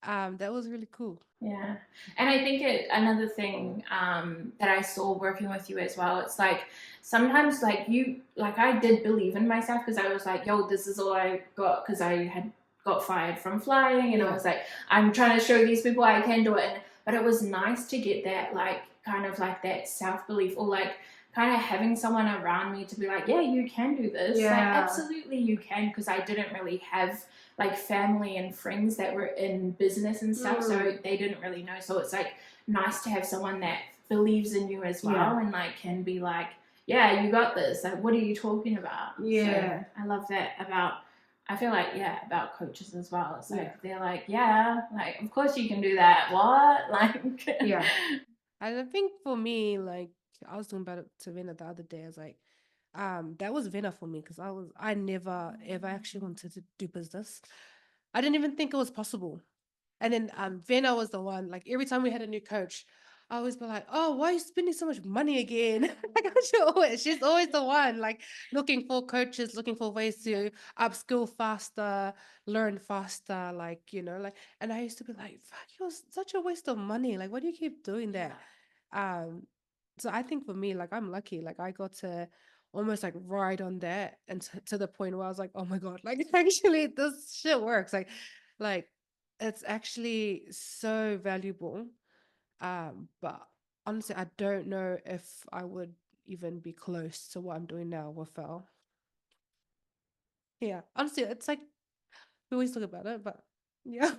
That was really cool. Yeah. And I think another thing that I saw working with you as well, it's like sometimes like I did believe in myself because I was like, yo, this is all I got because I had got fired from flying. And I was like, I'm trying to show these people I can do it. But it was nice to get that like kind of like that self-belief, or like kind of having someone around me to be like, yeah, you can do this. Like, absolutely you can, because I didn't really have like family and friends that were in business and stuff, so they didn't really know. So it's like nice to have someone that believes in you as well and like can be like, yeah, you got this. Like, what are you talking about? So I love that about, I feel like, about coaches as well. It's like they're like, yeah, like of course you can do that. What? Like I think for me, like, I was talking about it to Vena the other day. I was like, that was Vena for me, because I never ever actually wanted to do business. I didn't even think it was possible. And then Vena was the one, like, every time we had a new coach, I always be like, oh, why are you spending so much money again? Like, she's always the one, like, looking for coaches, looking for ways to upskill faster, learn faster, like, like, and I used to be like, fuck, you're such a waste of money. Like, why do you keep doing that? Um, so I think for me, like, I'm lucky. Like, I got to almost like ride on that, and to the point where I was like, oh my God, like, actually this shit works. Like it's actually so valuable. But honestly, I don't know if I would even be close to what I'm doing now without. Yeah, honestly, it's like we always talk about it, but yeah.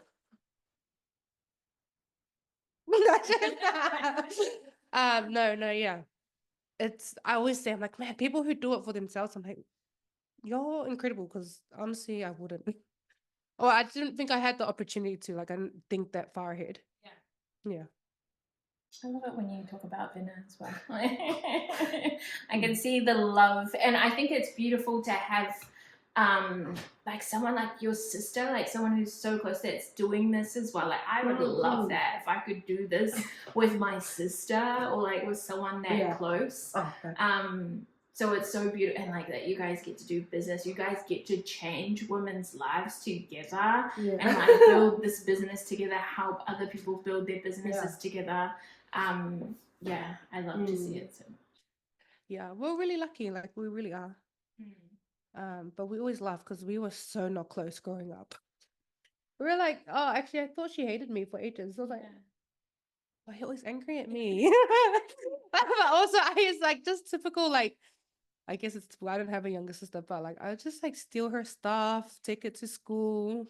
No, yeah. It's, I always say, I'm like, man, people who do it for themselves, I'm like, you're incredible, because honestly, I wouldn't. Or I didn't think I had the opportunity to. Like, I didn't think that far ahead. Yeah. I love it when you talk about Vinna as well. I can see the love, and I think it's beautiful to have like someone like your sister, like someone who's so close that's doing this as well. Like, I would love that if I could do this with my sister, or like with someone that close. So it's so beautiful, and like that you guys get to do business, you guys get to change women's lives together, and like build this business together, help other people build their businesses together. I love to see it. So. Yeah, we're really lucky, like, we really are. But we always laugh because we were so not close growing up. We were like, oh, actually, I thought she hated me for ages. I was like, why are you always angry at me? But also, I was like, just typical, like, I guess it's, I don't have a younger sister, but like, I would just like steal her stuff, take it to school.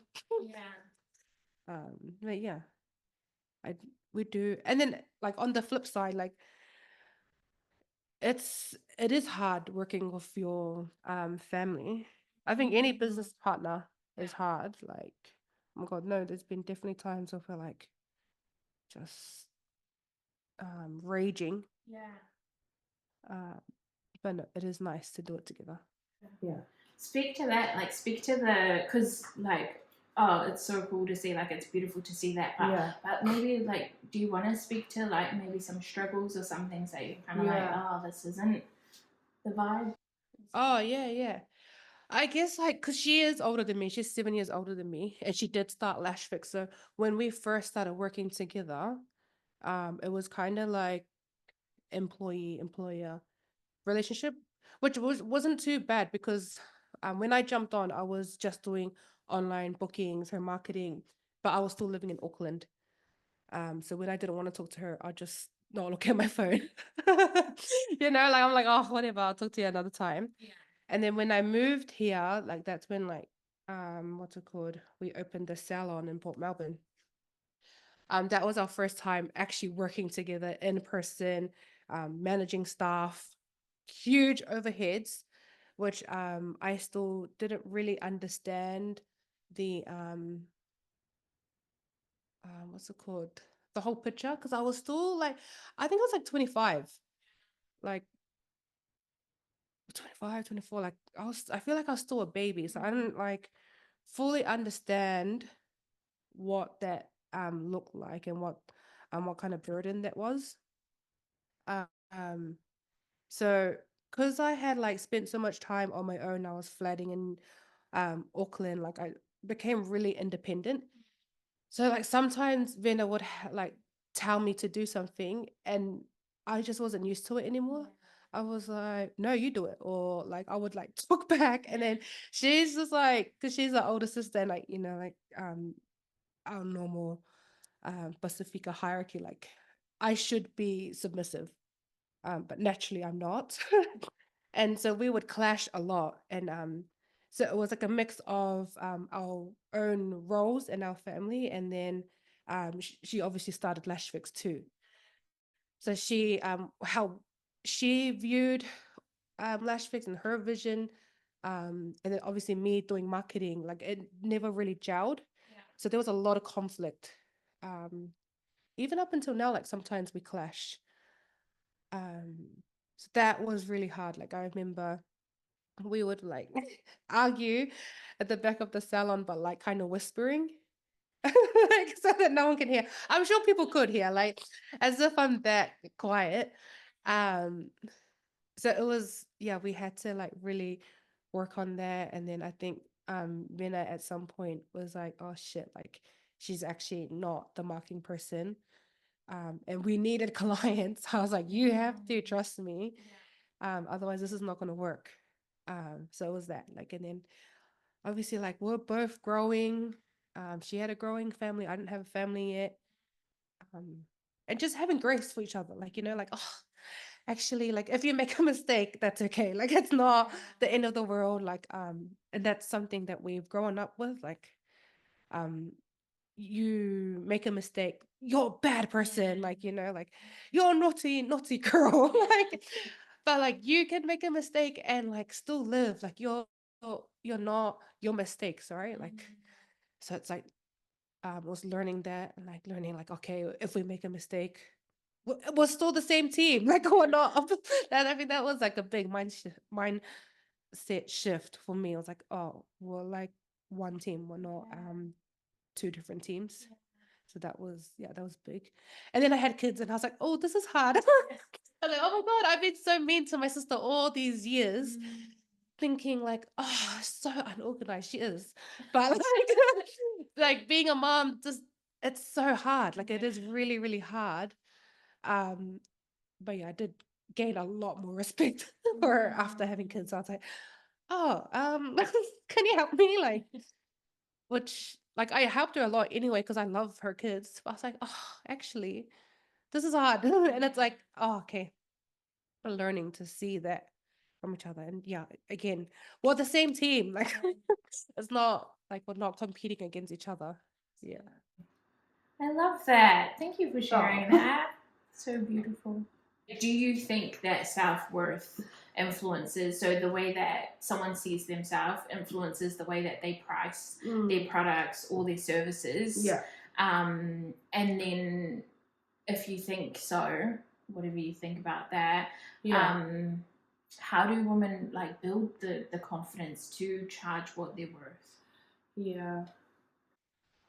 But yeah, we do. And then like on the flip side, like, it is hard working with your family. I think any business partner is hard. Like, oh my God, no, there's been definitely times where I feel like just raging. But no, it is nice to do it together. Speak to that, like speak to the, because like, oh, it's so cool to see, like it's beautiful to see that part. But maybe like, do you want to speak to like maybe some struggles or some things that you're kind of like, oh, this isn't the vibe? Oh, yeah. I guess like, because she is older than me, she's 7 years older than me, and she did start Lashfix. So when we first started working together, it was kind of like employee employer relationship, which wasn't too bad, because when I jumped on, I was just doing online bookings, her marketing, but I was still living in Auckland. So when I didn't want to talk to her, I'll just not look at my phone. Like I'm like, oh, whatever, I'll talk to you another time. Yeah. And then when I moved here, like that's when like what's it called? We opened the salon in Port Melbourne. That was our first time actually working together in person, managing staff, huge overheads, which I still didn't really understand the what's it called? The whole picture, because I was still like, I think I was like 25, like 25, 24. Like I feel like I was still a baby. So I didn't like fully understand what that looked like and what kind of burden that was. Um, so because I had like spent so much time on my own, I was flatting in Auckland, like I became really independent. So like sometimes Vena would like tell me to do something and I just wasn't used to it anymore. I was like, no, you do it. Or like I would like talk back and then she's just like, because she's the older sister and like, like our normal Pacifica hierarchy, like I should be submissive. But naturally I'm not. And so we would clash a lot. And so it was like a mix of our own roles in our family. And then she obviously started Lashfix too. So how she viewed Lashfix and her vision. And then obviously me doing marketing, like it never really gelled. Yeah. So there was a lot of conflict. Um, Even up until now, like sometimes we clash. Um, so that was really hard. Like I remember we would like argue at the back of the salon, but like kind of whispering, like so that no one can hear. I'm sure people could hear, like as if I'm that quiet. Um, so it was, yeah, we had to like really work on that. And then I think Minna at some point was like, oh shit, like she's actually not the marketing person. And we needed clients. I was like, you have to trust me. Otherwise this is not gonna work. So it was that, like, and then obviously like we're both growing. She had a growing family. I didn't have a family yet. Um, and just having grace for each other, like, like, oh, actually, like if you make a mistake, that's okay. Like it's not the end of the world. Like, and that's something that we've grown up with. Like, um, you make a mistake, you're a bad person, like, like you're a naughty, naughty girl. Like, but like you can make a mistake and like still live. Like you're not your mistakes, right? Like, so it's like was learning that and like learning like, okay, if we make a mistake, we're still the same team. Like we're not that. I think that was like a big mindset shift for me. I was like, oh, we're like one team. We're not two different teams. So that was, yeah, that was big. And then I had kids and I was like, oh, this is hard. I was like, oh my God, I've been so mean to my sister all these years, thinking like, oh, so unorganized she is. But like, like being a mom, just it's so hard. Like it is really, really hard. Um, but yeah, I did gain a lot more respect for her after having kids. I was like, oh, can you help me? Like, which like I helped her a lot anyway because I love her kids. But I was like, oh, actually, this is hard. And it's like, oh, okay. We're learning to see that from each other. And yeah, again, we're the same team. Like it's not like we're not competing against each other. Yeah. I love that. Thank you for Oh. sharing that. So beautiful. Do you think that self worth influences, so the way that someone sees themselves influences the way that they price their products or their services? Yeah. And then if you think so, whatever you think about that, Yeah. how do women like build the confidence to charge what they're worth? Yeah.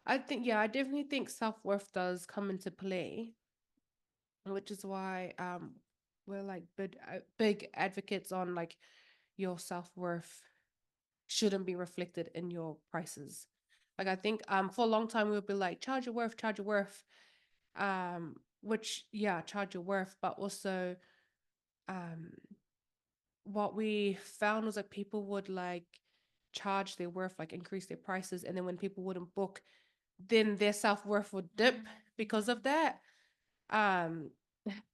I think, yeah, I definitely think self-worth does come into play, which is why we're like big advocates on like your self-worth shouldn't be reflected in your prices. Like I think for a long time we'll be like charge your worth, which yeah, charge your worth, but also um what we found was that people would like charge their worth, like increase their prices, and then when people wouldn't book, then their self-worth will dip because of that. Um,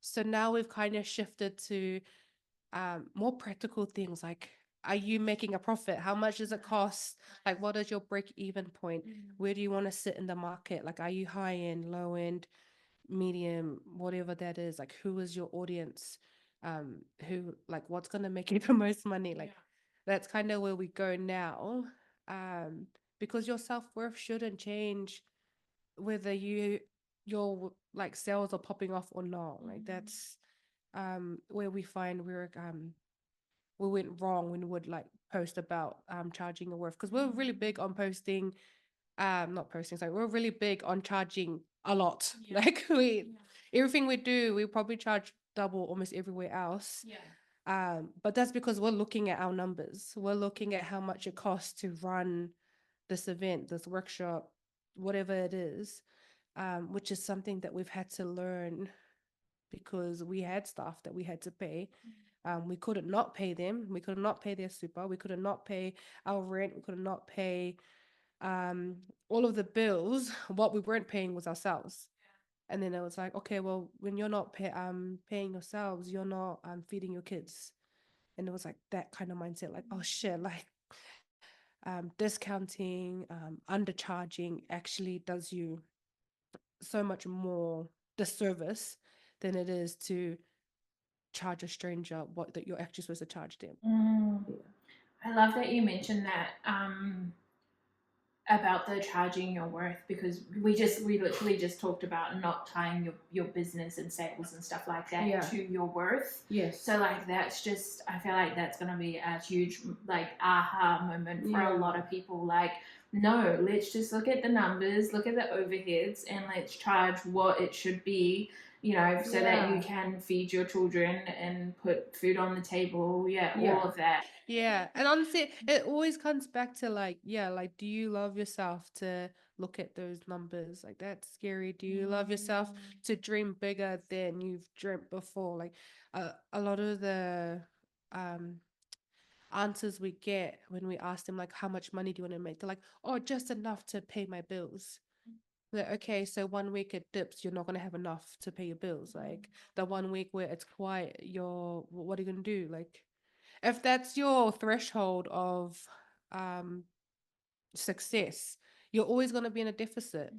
so now we've kind of shifted to more practical things like, are you making a profit? How much does it cost? Like, what is your break even point? Where do you want to sit in the market? Like, are you high end, low end, medium, whatever that is? Like, who is your audience? Who, like, what's going to make you the most money? Like, that's kind of where we go now. Um, because your self-worth shouldn't change whether your like sales are popping off or not. Like, that's where we find we went wrong when we would like post about charging your worth, because we're really big on posting, not posting, sorry, we're really big on charging a lot. Like, we everything we do, we probably charge double almost everywhere else. But that's because we're looking at our numbers, we're looking at how much it costs to run this event, this workshop, whatever it is, which is something that we've had to learn because we had staff that we had to pay. We couldn't not pay them. We could not pay their super. We could not pay our rent. We could not pay all of the bills. What we weren't paying was ourselves. And then it was like, okay, well, when you're not paying yourselves, you're not feeding your kids. And it was like that kind of mindset, like, oh shit, like discounting, undercharging actually does you so much more disservice than it is to charge a stranger what that you're actually supposed to charge them. I love that you mentioned that about the charging your worth, because we literally just talked about not tying your business and sales and stuff like that to your worth. Yes. So like that's just, I feel like that's gonna be a huge like aha moment for a lot of people. Like, no, let's just look at the numbers, look at the overheads, and let's charge what it should be, so that you can feed your children and put food on the table. All of that. Yeah. And honestly, it always comes back to like, yeah, like, do you love yourself to look at those numbers? Like, that's scary. Do you love yourself to dream bigger than you've dreamt before? Like, a lot of the um answers we get when we ask them like, how much money do you want to make, they're like, oh, just enough to pay my bills. Like, okay, so 1 week it dips, you're not gonna have enough to pay your bills. Like, the 1 week where it's quiet, what are you gonna do? Like, if that's your threshold of success, you're always gonna be in a deficit.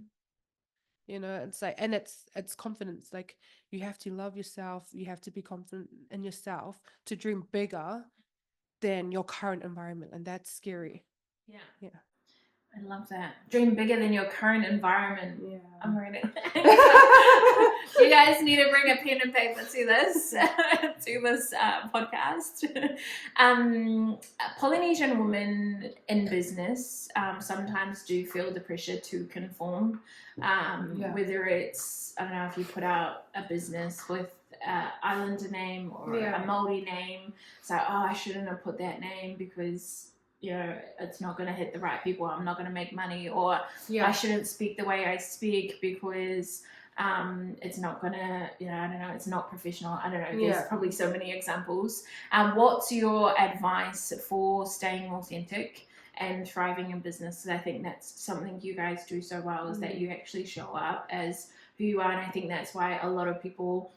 It's like, and it's confidence. Like, you have to love yourself, you have to be confident in yourself to dream bigger than your current environment, and that's scary. Yeah. I love that. Dream bigger than your current environment. Yeah. I'm ready. You guys need to bring a pen and paper to this podcast. Polynesian women in business sometimes do feel the pressure to conform. Whether it's, I don't know, if you put out a business with an Islander name or a Māori name, so I shouldn't have put that name because it's not going to hit the right people. I'm not going to make money, or I shouldn't speak the way I speak because it's not going to, I don't know, it's not professional. I don't know. There's probably so many examples. What's your advice for staying authentic and thriving in business? Because I think that's something you guys do so well, is that you actually show up as who you are. And I think that's why a lot of people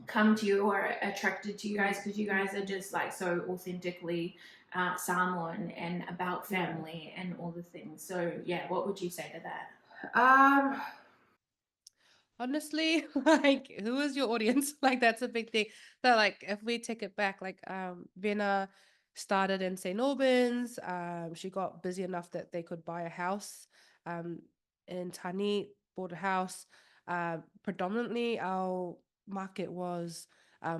come to you or are attracted to you guys, because you guys are just like so authentically Samoan and about family and all the things. So what would you say to that? Honestly, like, who is your audience? Like, that's a big thing. So like, if we take it back, like Vena started in St. Albans. She got busy enough that they could buy a house in Tani, bought a house. Predominantly our market was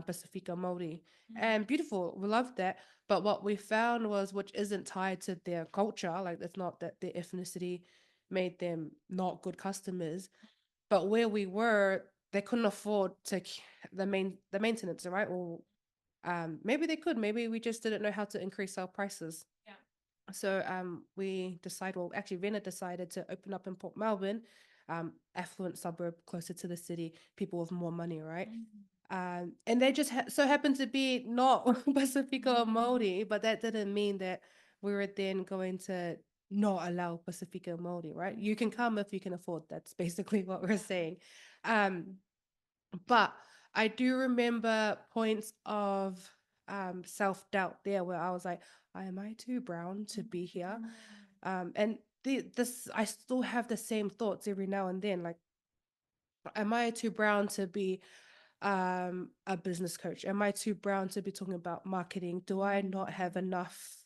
Pacifica Māori, and beautiful, we loved that. But what we found was, which isn't tied to their culture, like, it's not that their ethnicity made them not good customers, but where we were, they couldn't afford to the maintenance, right? Or maybe they could, maybe we just didn't know how to increase our prices. So we decided, well, actually Vena decided to open up in Port Melbourne, affluent suburb closer to the city, people with more money, right? And they just so happened to be not Pacifica or Māori, but that didn't mean that we were then going to not allow Pacifica Māori, right? You can come if you can afford. That's basically what we're saying. But I do remember points of self-doubt there where I was like, am I too brown to be here? And this, I still have the same thoughts every now and then. Like, am I too brown to be a business coach? Am I too brown to be talking about marketing? Do I not have enough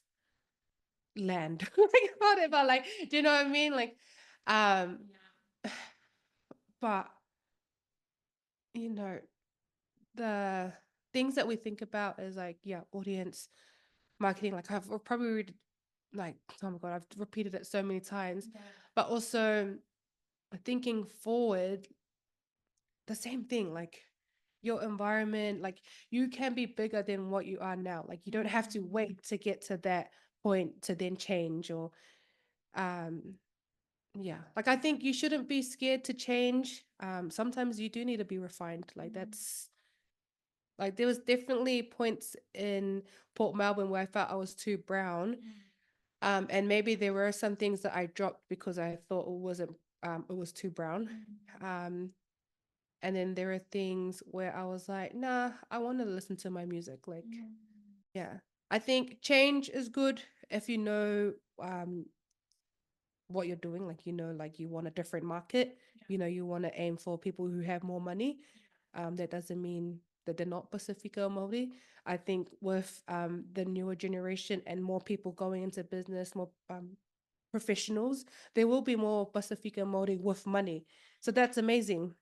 land? Like, whatever. Like, do you know what I mean? Like, but you know, the things that we think about is like, yeah, audience marketing. Like, I've probably read, like, oh my God, I've repeated it so many times. But also thinking forward, the same thing, like your environment, like you can be bigger than what you are now. Like, you don't have to wait to get to that point to then change. Or yeah, like I think you shouldn't be scared to change. Sometimes you do need to be refined. Like, that's like, there was definitely points in Port Melbourne where I felt I was too brown. And maybe there were some things that I dropped because I thought it was too brown. And then there are things where I was like, nah, I want to listen to my music. Like, yeah, I think change is good if you know what you're doing. Like, like you want a different market, you want to aim for people who have more money. That doesn't mean that they're not Pacifica or Māori. I think with the newer generation and more people going into business, more professionals, there will be more Pacifica Māori with money. So that's amazing.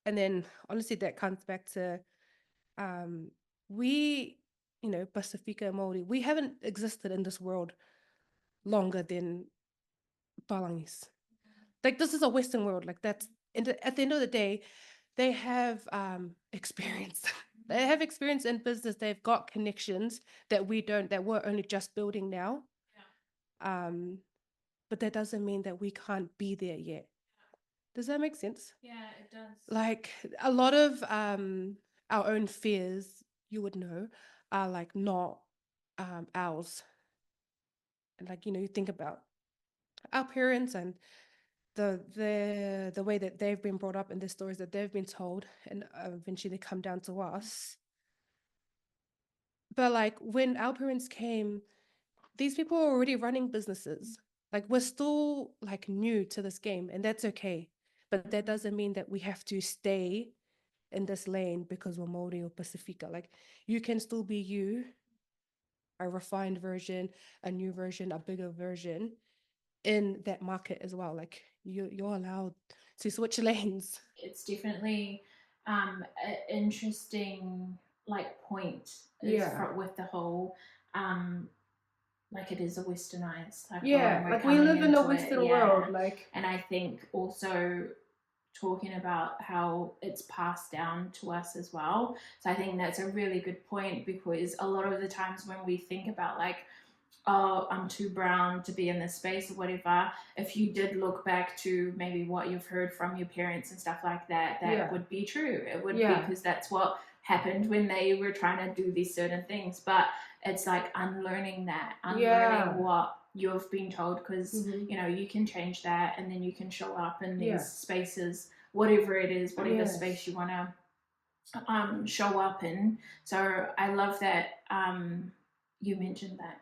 And then honestly, that comes back to we, Pacifica Māori, we haven't existed in this world longer than Palangis. Like, this is a Western world. Like, that's at the end of the day, they have experience. They have experience in business. They've got connections that we don't, that we're only just building now. But that doesn't mean that we can't be there yet. Does that make sense? Yeah, it does. Like, a lot of our own fears, you would know, are like not ours. And like, you think about our parents and the way that they've been brought up and the stories that they've been told, and eventually come down to us. But like, when our parents came, these people are already running businesses. Like, we're still like new to this game, and that's okay. But that doesn't mean that we have to stay in this lane because we're Māori or Pacifica. Like, you can still be you, a refined version, a new version, a bigger version in that market as well. Like, you're allowed to switch lanes. It's definitely an interesting like point is with the whole like it is a westernized type world, and we're like, we coming live in a into it, Western world. Like, and I think also talking about how it's passed down to us as well. So I think that's a really good point, because a lot of the times when we think about like, oh, I'm too brown to be in this space or whatever, if you did look back to maybe what you've heard from your parents and stuff like that, that would be true. It would be, because that's what happened when they were trying to do these certain things. But it's like unlearning that, unlearning what you've been told, because you can change that, and then you can show up in these spaces, whatever it is, whatever space you want to show up in. So I love that you mentioned that.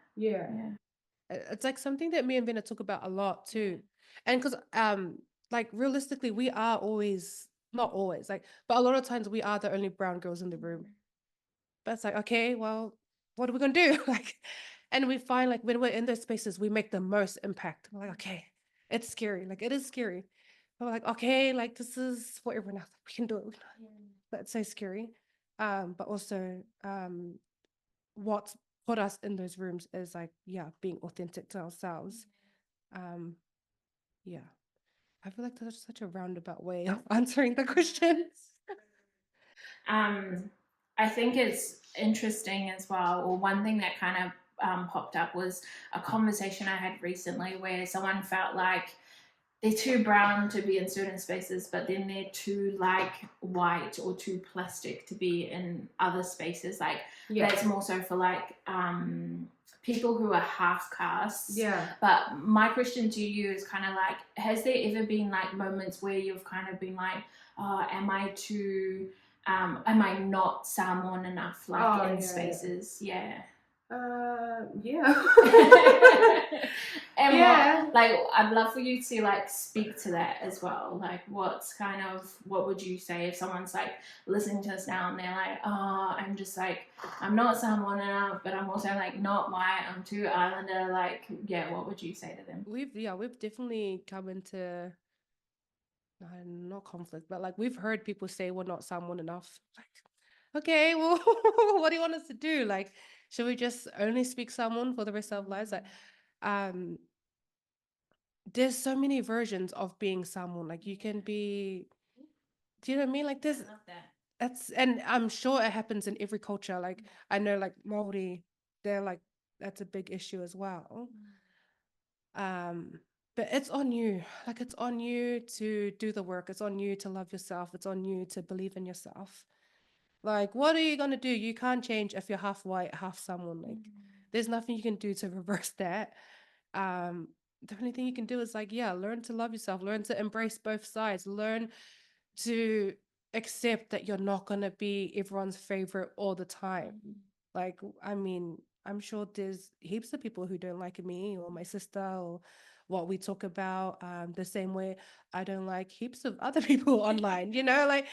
It's like something that me and Vina talk about a lot too. And because like, realistically, we are always, not always, like, but a lot of times we are the only brown girls in the room. But it's like, okay, well, what are we gonna do? Like, and we find like when we're in those spaces, we make the most impact. We're like, okay, it's scary. Like, it is scary. But we're like, okay, like, this is what everyone else, we can do it. But it's so scary. But also what's put us in those rooms is like, being authentic to ourselves. Yeah, I feel like that's such a roundabout way of answering the questions. I think it's interesting as well, or one thing that kind of popped up was a conversation I had recently where someone felt like they're too brown to be in certain spaces, but then they're too like white or too plastic to be in other spaces. Like, that's more so for like people who are half castes. Yeah. But my question to you is kind of like, has there ever been like moments where you've kind of been like, oh, am I not Samoan enough, like in spaces? Yeah. Yeah. And Yeah. what, like, I'd love for you to like speak to that as well. Like, what would you say if someone's like listening to us now and they're like, oh, I'm just like, I'm not Samoan enough, but I'm also like not white, I'm too Islander. Like, yeah, what would you say to them? We've definitely come into not conflict, but like we've heard people say we're not Samoan enough. Like, okay, well, what do you want us to do? Like, should we just only speak Samoan for the rest of our lives? Like, um, there's so many versions of being Samoan. Like, you can be, do you know what I mean? Like, there's I love that. and I'm sure it happens in every culture. Like, I know, like Maori, they're like that's a big issue as well. But it's on you. Like, it's on you to do the work. It's on you to love yourself. It's on you to believe in yourself. Like, what are you gonna do? You can't change if you're half white, half someone. Like, there's nothing you can do to reverse that. The only thing you can do is like, yeah, learn to love yourself, learn to embrace both sides, learn to accept that you're not gonna be everyone's favorite all the time. Like, I mean, I'm sure there's heaps of people who don't like me or my sister or what we talk about. The same way I don't like heaps of other people online, you know, like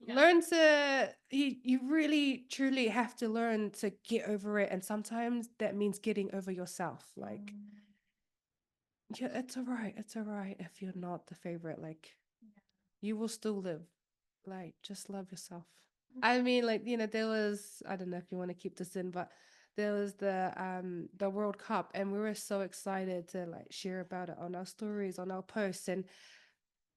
learn to you really truly have to learn to get over it. And sometimes that means getting over yourself. Like, yeah, it's all right. It's all right if you're not the favorite. Like, you will still live. Like, just love yourself. I mean, like, you know, there was, I don't know if you want to keep this in, but there was the World Cup, and we were so excited to like share about it on our stories, on our posts. And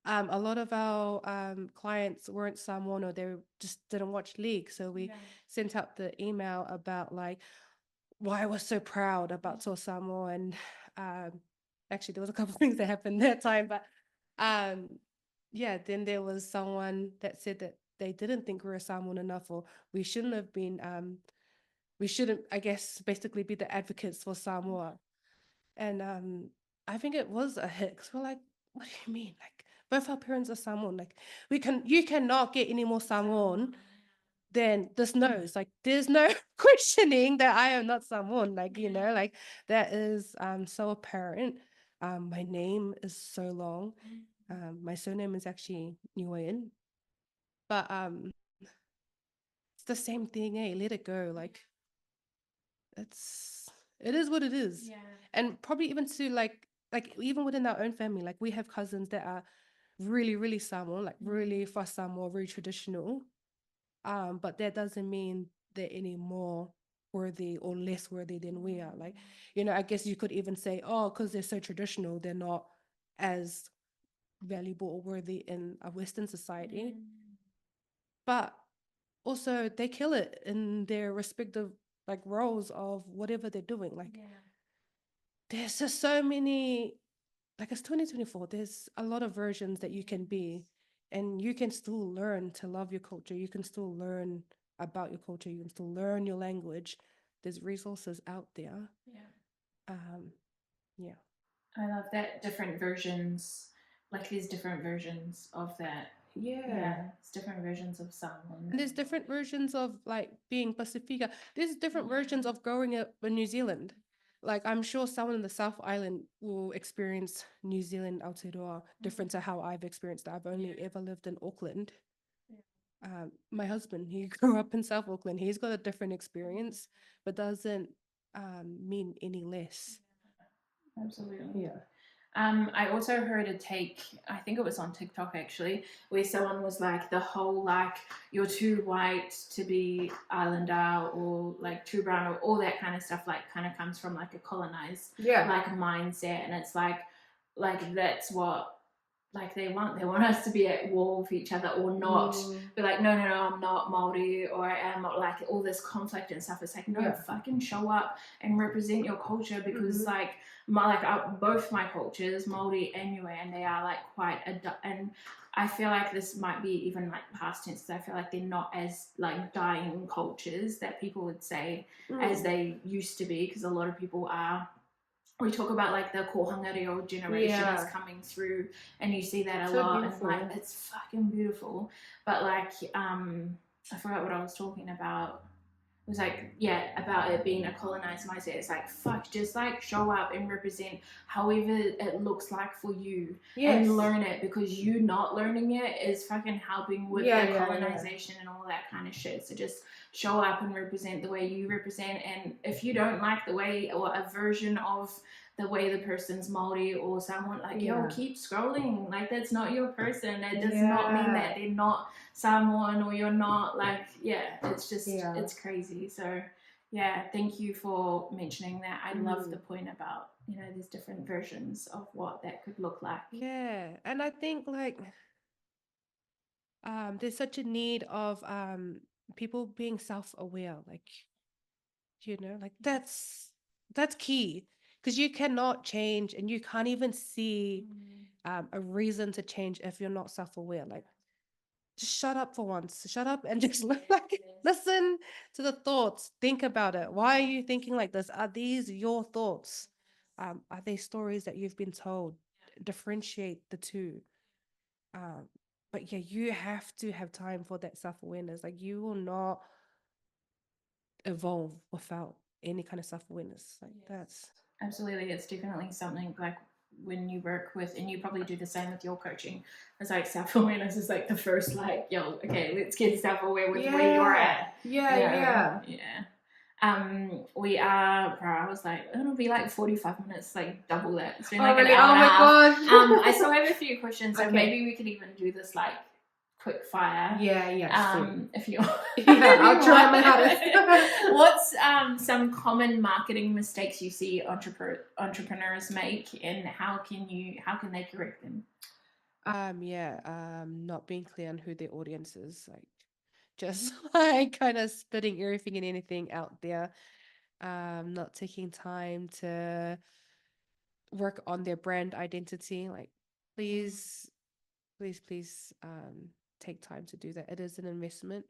a lot of our clients weren't Samoan, or they just didn't watch league. So we sent out the email about like why I was so proud about Toa Samoa. And actually there was a couple of things that happened that time, but yeah, then there was someone that said that they didn't think we were Samoan enough, or we shouldn't have been we shouldn't, I guess, basically be the advocates for Samoa. And I think it was a hit, because we're like, what do you mean? Like, both our parents are Samoan. Like, you cannot get any more Samoan than this nose. Like, there's no questioning that I am not Samoan. Like, you know, like that is so apparent. My name is so long. My surname is actually Niuean. But it's the same thing, eh? Let it go. Like, it is what it is. Yeah. And probably even to like even within our own family, like we have cousins that are really, really Samoan, like really for Samoa, very traditional. But that doesn't mean they're any more worthy or less worthy than we are. Like, you know, I guess you could even say, oh, because they're so traditional, they're not as valuable or worthy in a Western society. But also they kill it in their respective like roles of whatever they're doing. Like, there's just so many, like, it's 2024, there's a lot of versions that you can be, and you can still learn to love your culture. You can still learn about your culture. You can still learn your language. There's resources out there. Yeah. I love that. Different versions, like there's different versions of that. Yeah. It's different versions of someone. And there's different versions of like being Pacifica. There's different versions of growing up in New Zealand. Like, I'm sure someone in the South Island will experience New Zealand Aotearoa different to how I've experienced it. I've only ever lived in Auckland. My husband, he grew up in South Auckland. He's got a different experience, but doesn't mean any less. Absolutely. Yeah. I also heard a take, I think it was on TikTok actually, where someone was like, the whole like, you're too white to be Islander, or like too brown, or all that kind of stuff, like kind of comes from like a colonized like mindset. And it's like that's what like they want us to be at war with each other, or not be like, no, I'm not Maori, or I am not, like all this conflict and stuff. It's like, no, fucking show up and represent your culture, because like both my cultures, Maori and Niue, and they are like quite and I feel like this might be even like past tense, because I feel like they're not as like dying cultures that people would say as they used to be, because a lot of people are. We talk about like the Kohanga generation is coming through, and you see that It's a so lot, and beautiful. like it's fucking beautiful. But like I forgot what I was talking about. It was like, yeah, about it being a colonized mindset. It's like, fuck, just like show up and represent however it looks like for you, and learn it, because you not learning it is fucking helping with the colonization and all that kind of shit. So just show up and represent the way you represent. And if you don't like the way or a version of the way the person's Maori or someone, like, yo, keep scrolling. Like, that's not your person. That does not mean that they're not someone, or you're not, like, it's just it's crazy. So thank you for mentioning that. I love the point about, there's different versions of what that could look like. And I think like there's such a need of people being self-aware, like like that's key, because you cannot change, and you can't even see a reason to change if you're not self-aware. Like, just shut up for once. Shut up and just like listen to the thoughts. Think about it. Why are you thinking like this? Are these your thoughts? Are they stories that you've been told? Differentiate the two. But yeah, you have to have time for that self-awareness. Like, you will not evolve without any kind of self-awareness. Like, that's absolutely. It's definitely something like when you work with, and you probably do the same with your coaching, it's like self-awareness is like the first, like, yo, okay, let's get self-aware with where you're at. We are, bro, I was like, it'll be like 45 minutes, like double that. It's been like an hour and a half. I still have a few questions, so maybe we could even do this like quick fire. If you I'll try my hardest. What's some common marketing mistakes you see entrepreneurs make, and how can they correct them? Not being clear on who their audience is, like just like kind of spitting everything and anything out there. Not taking time to work on their brand identity. Like, please, please, take time to do that. It is an investment.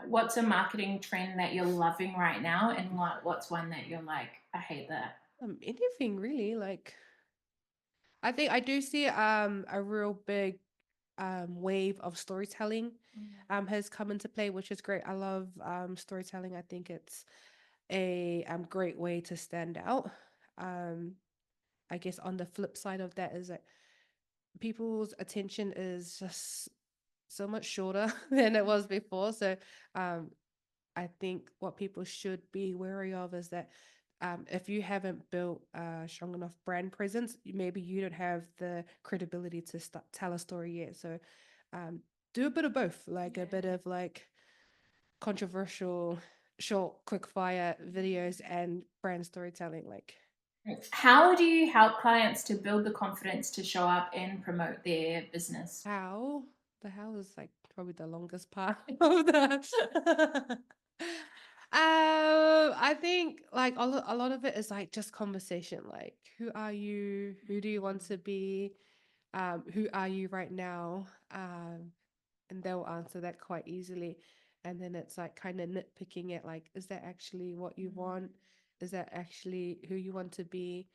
What's a marketing trend that you're loving right now, and what's one that you're like, I hate that? Anything really. Like, I think I do see a real big wave of storytelling has come into play, which is great. I love storytelling. I think it's a great way to stand out. I guess on the flip side of that is that people's attention is just so much shorter than it was before. So I think what people should be wary of is that if you haven't built a strong enough brand presence, maybe you don't have the credibility to tell a story yet. So do a bit of both, like a bit of like controversial, short, quick fire videos and brand storytelling. Like, how do you help clients to build the confidence to show up and promote their business? how is like probably the longest part of that. I think like a lot of it is like just conversation. Like, who are you? Who do you want to be? Who are you right now? And they'll answer that quite easily. And then it's like kind of nitpicking it, like, is that actually what you want? Is that actually who you want to be?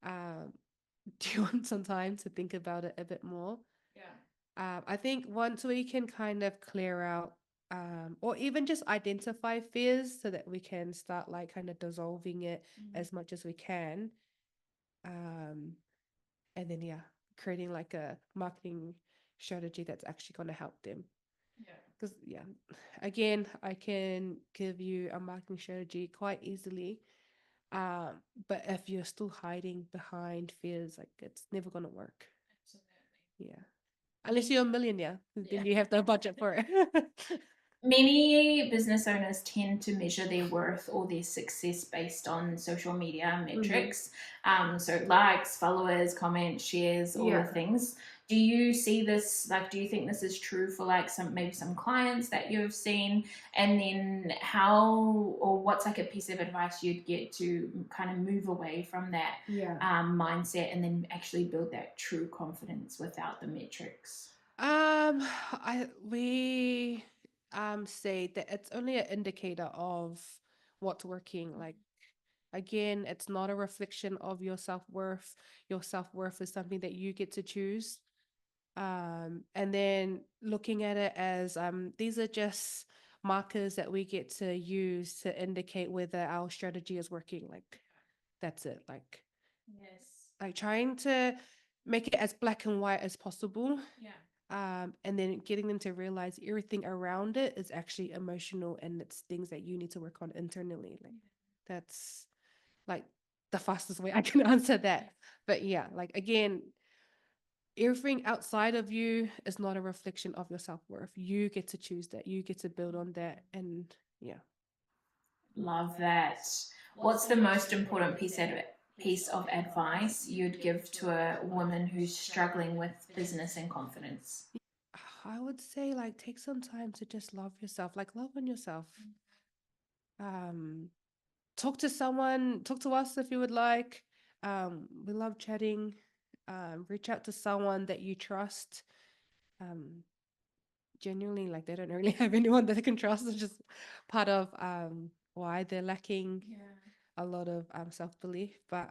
Do you want some time to think about it a bit more? I think once we can kind of clear out or even just identify fears so that we can start like kind of dissolving it as much as we can. And then, creating like a marketing strategy that's actually going to help them. Because, again, I can give you a marketing strategy quite easily. But if you're still hiding behind fears, like, it's never going to work. Yeah. Unless you're a millionaire, then you have the budget for it. Many business owners tend to measure their worth or their success based on social media metrics. So likes, followers, comments, shares, all the things. Do you see this, like, do you think this is true for like maybe some clients that you've seen? And then how, or what's like a piece of advice you'd get to kind of move away from that mindset and then actually build that true confidence without the metrics? We say that it's only an indicator of what's working. Like again, it's not a reflection of your self-worth. Your self-worth is something that you get to choose. And then looking at it as these are just markers that we get to use to indicate whether our strategy is working. Like that's it. Yes. Like trying to make it as black and white as possible. Yeah. And then getting them to realize everything around it is actually emotional and it's things that you need to work on internally. Like that's like the fastest way I can answer that. But yeah, like again, everything outside of you is not a reflection of your self-worth. You get to choose that. You get to build on that. And yeah. Love that. What's the most important piece of advice you'd give to a woman who's struggling with business and confidence? I would say like take some time to just love yourself. Like love on yourself. Talk to someone, talk to us if you would like. We love chatting. Reach out to someone that you trust. Genuinely, like they don't really have anyone that they can trust. It's just part of why they're lacking a lot of self-belief. But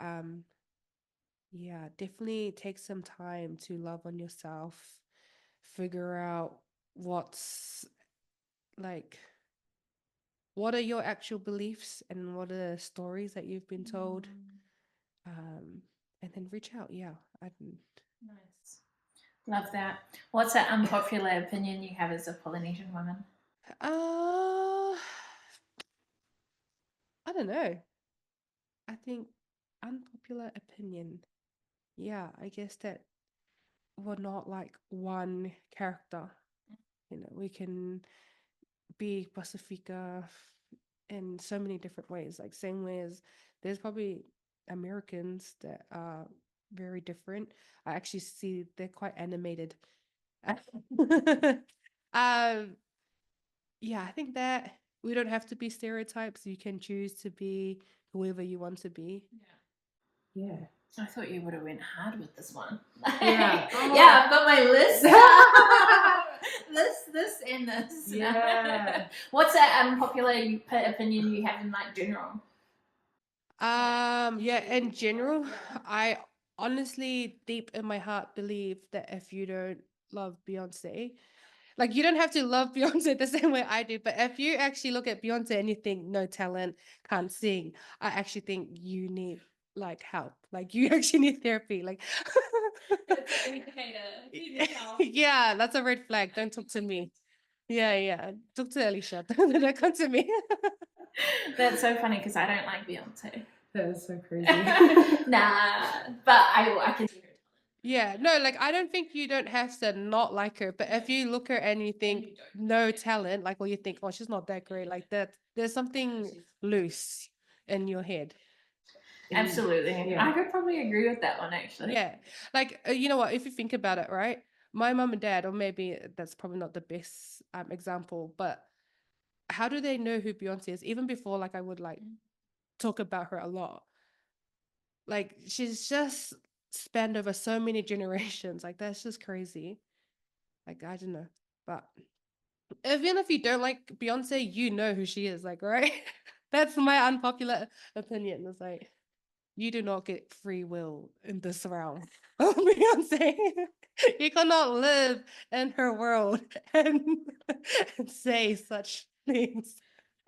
yeah, definitely take some time to love on yourself, figure out what's like what are your actual beliefs and what are the stories that you've been told. And then reach out. Yeah. Nice. Love that. What's an unpopular opinion you have as a Polynesian woman? I don't know. I think unpopular opinion. Yeah, I guess that we're not like one character. You know, we can be Pacifica in so many different ways. Like same way as there's probably Americans that are very different. I actually see they're quite animated. um, yeah, I think that we don't have to be stereotypes. You can choose to be whoever you want to be. Yeah. I thought you would have went hard with this one. Yeah. Yeah, I've got my list. this, and this. Yeah. What's that unpopular opinion you have in like general? Yeah, in general, I honestly, deep in my heart, believe that if you don't love Beyonce, like you don't have to love Beyonce the same way I do, but if you actually look at Beyonce and you think no talent, can't sing, I actually think you need like help. Like you actually need therapy. Like It's an indicator. You need help. yeah, that's a red flag. Don't talk to me. Yeah. Talk to Alicia. Don't come to me. That's so funny because I don't like Beyonce. That is so crazy. Nah, but I can see her. Yeah, no, like I don't think you don't have to not like her, but if you look at her and you think no talent, like, or you think, oh, she's not that great, like that, there's something loose in your head. Absolutely. Yeah. I could probably agree with that one actually. Yeah, like you know what? If you think about it, right? My mom and dad, or maybe that's probably not the best example, but how do they know who Beyonce is? Even before, like I would like talk about her a lot. Like she's just spanned over so many generations. Like that's just crazy. Like I don't know, but even if you don't like Beyonce, you know who she is. Like right, that's my unpopular opinion. It's like you do not get free will in this realm of Beyonce. You cannot live in her world and, and say such things.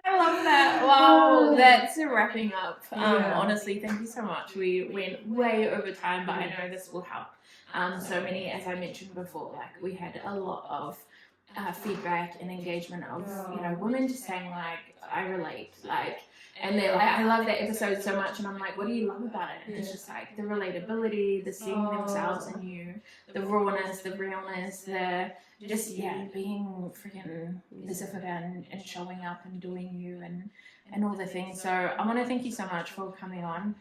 I love that. Wow, that's wrapping up. Yeah. Honestly, thank you so much. We went way over time, but I know this will help. So many, as I mentioned before, like we had a lot of feedback and engagement of women just saying like I relate, like, and they're like I love that episode so much, and I'm like, what do you love about it? And it's just like the relatability, the seeing themselves in you, the rawness, the realness, the just being freaking Pacifica and showing up and doing you and all the things. So I want to thank you so much for coming on.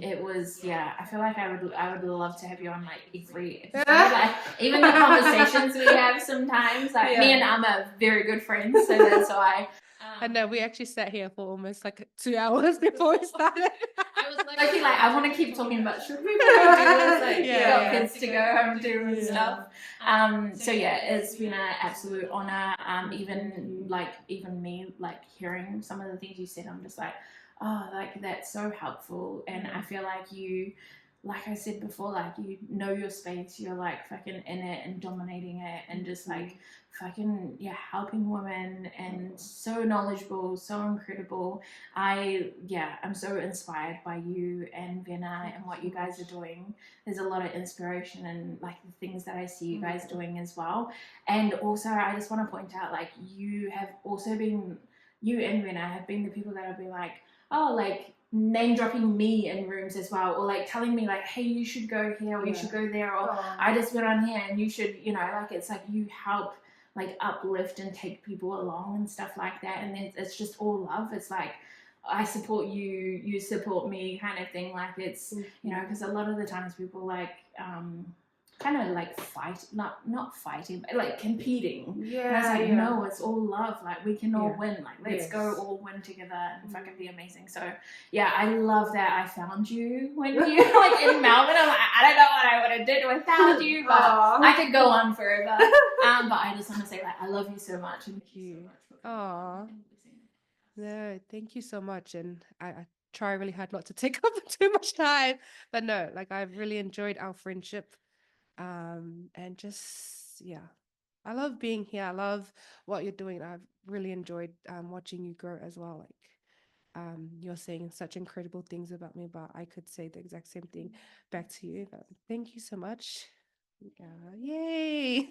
It was I feel like I would love to have you on like every episode. Like even the conversations we have sometimes. Like me and Amma are very good friends, so that's why. I know we actually sat here for almost like 2 hours before we started. I was like Like, you're like, I want to keep talking about should we do this? Like, you got Yeah. kids to go home to and Yeah. stuff. So yeah, it's been an absolute honor. Even me, like hearing some of the things you said, I'm just like, oh, like that's so helpful. And I feel like you, like I said before, like you know your space. You're like fucking in it and dominating it, and just like fucking helping women, and so knowledgeable, so incredible. I'm so inspired by you and Vena and what you guys are doing. There's a lot of inspiration and like the things that I see you guys doing as well. And also I just want to point out, like, you have also been, you and Vena have been the people that have been like, oh, like name dropping me in rooms as well, or like telling me like, hey, you should go here, or you should go there, or I just went on here and you should, like, it's like you help like uplift and take people along and stuff like that. And it's just all love. It's like, I support you, you support me kind of thing. Like, it's, because a lot of the times people like kind of like not fighting, but like competing. And I was like, no, it's all love. Like, we can all win. Like, let's go all win together and fucking be amazing. So yeah, I love that I found you when you like in Melbourne. I'm like, I don't know what I would have did without you, but I could go on forever. But I just want to say, like, I love you so much. And Thank you. Aw. No, thank you so much. And I try really hard not to take up too much time. But no, like I've really enjoyed our friendship. And just, yeah, I love being here. I love what you're doing. I've really enjoyed watching you grow as well. Like, you're saying such incredible things about me, but I could say the exact same thing back to you. But thank you so much. Yeah, yay.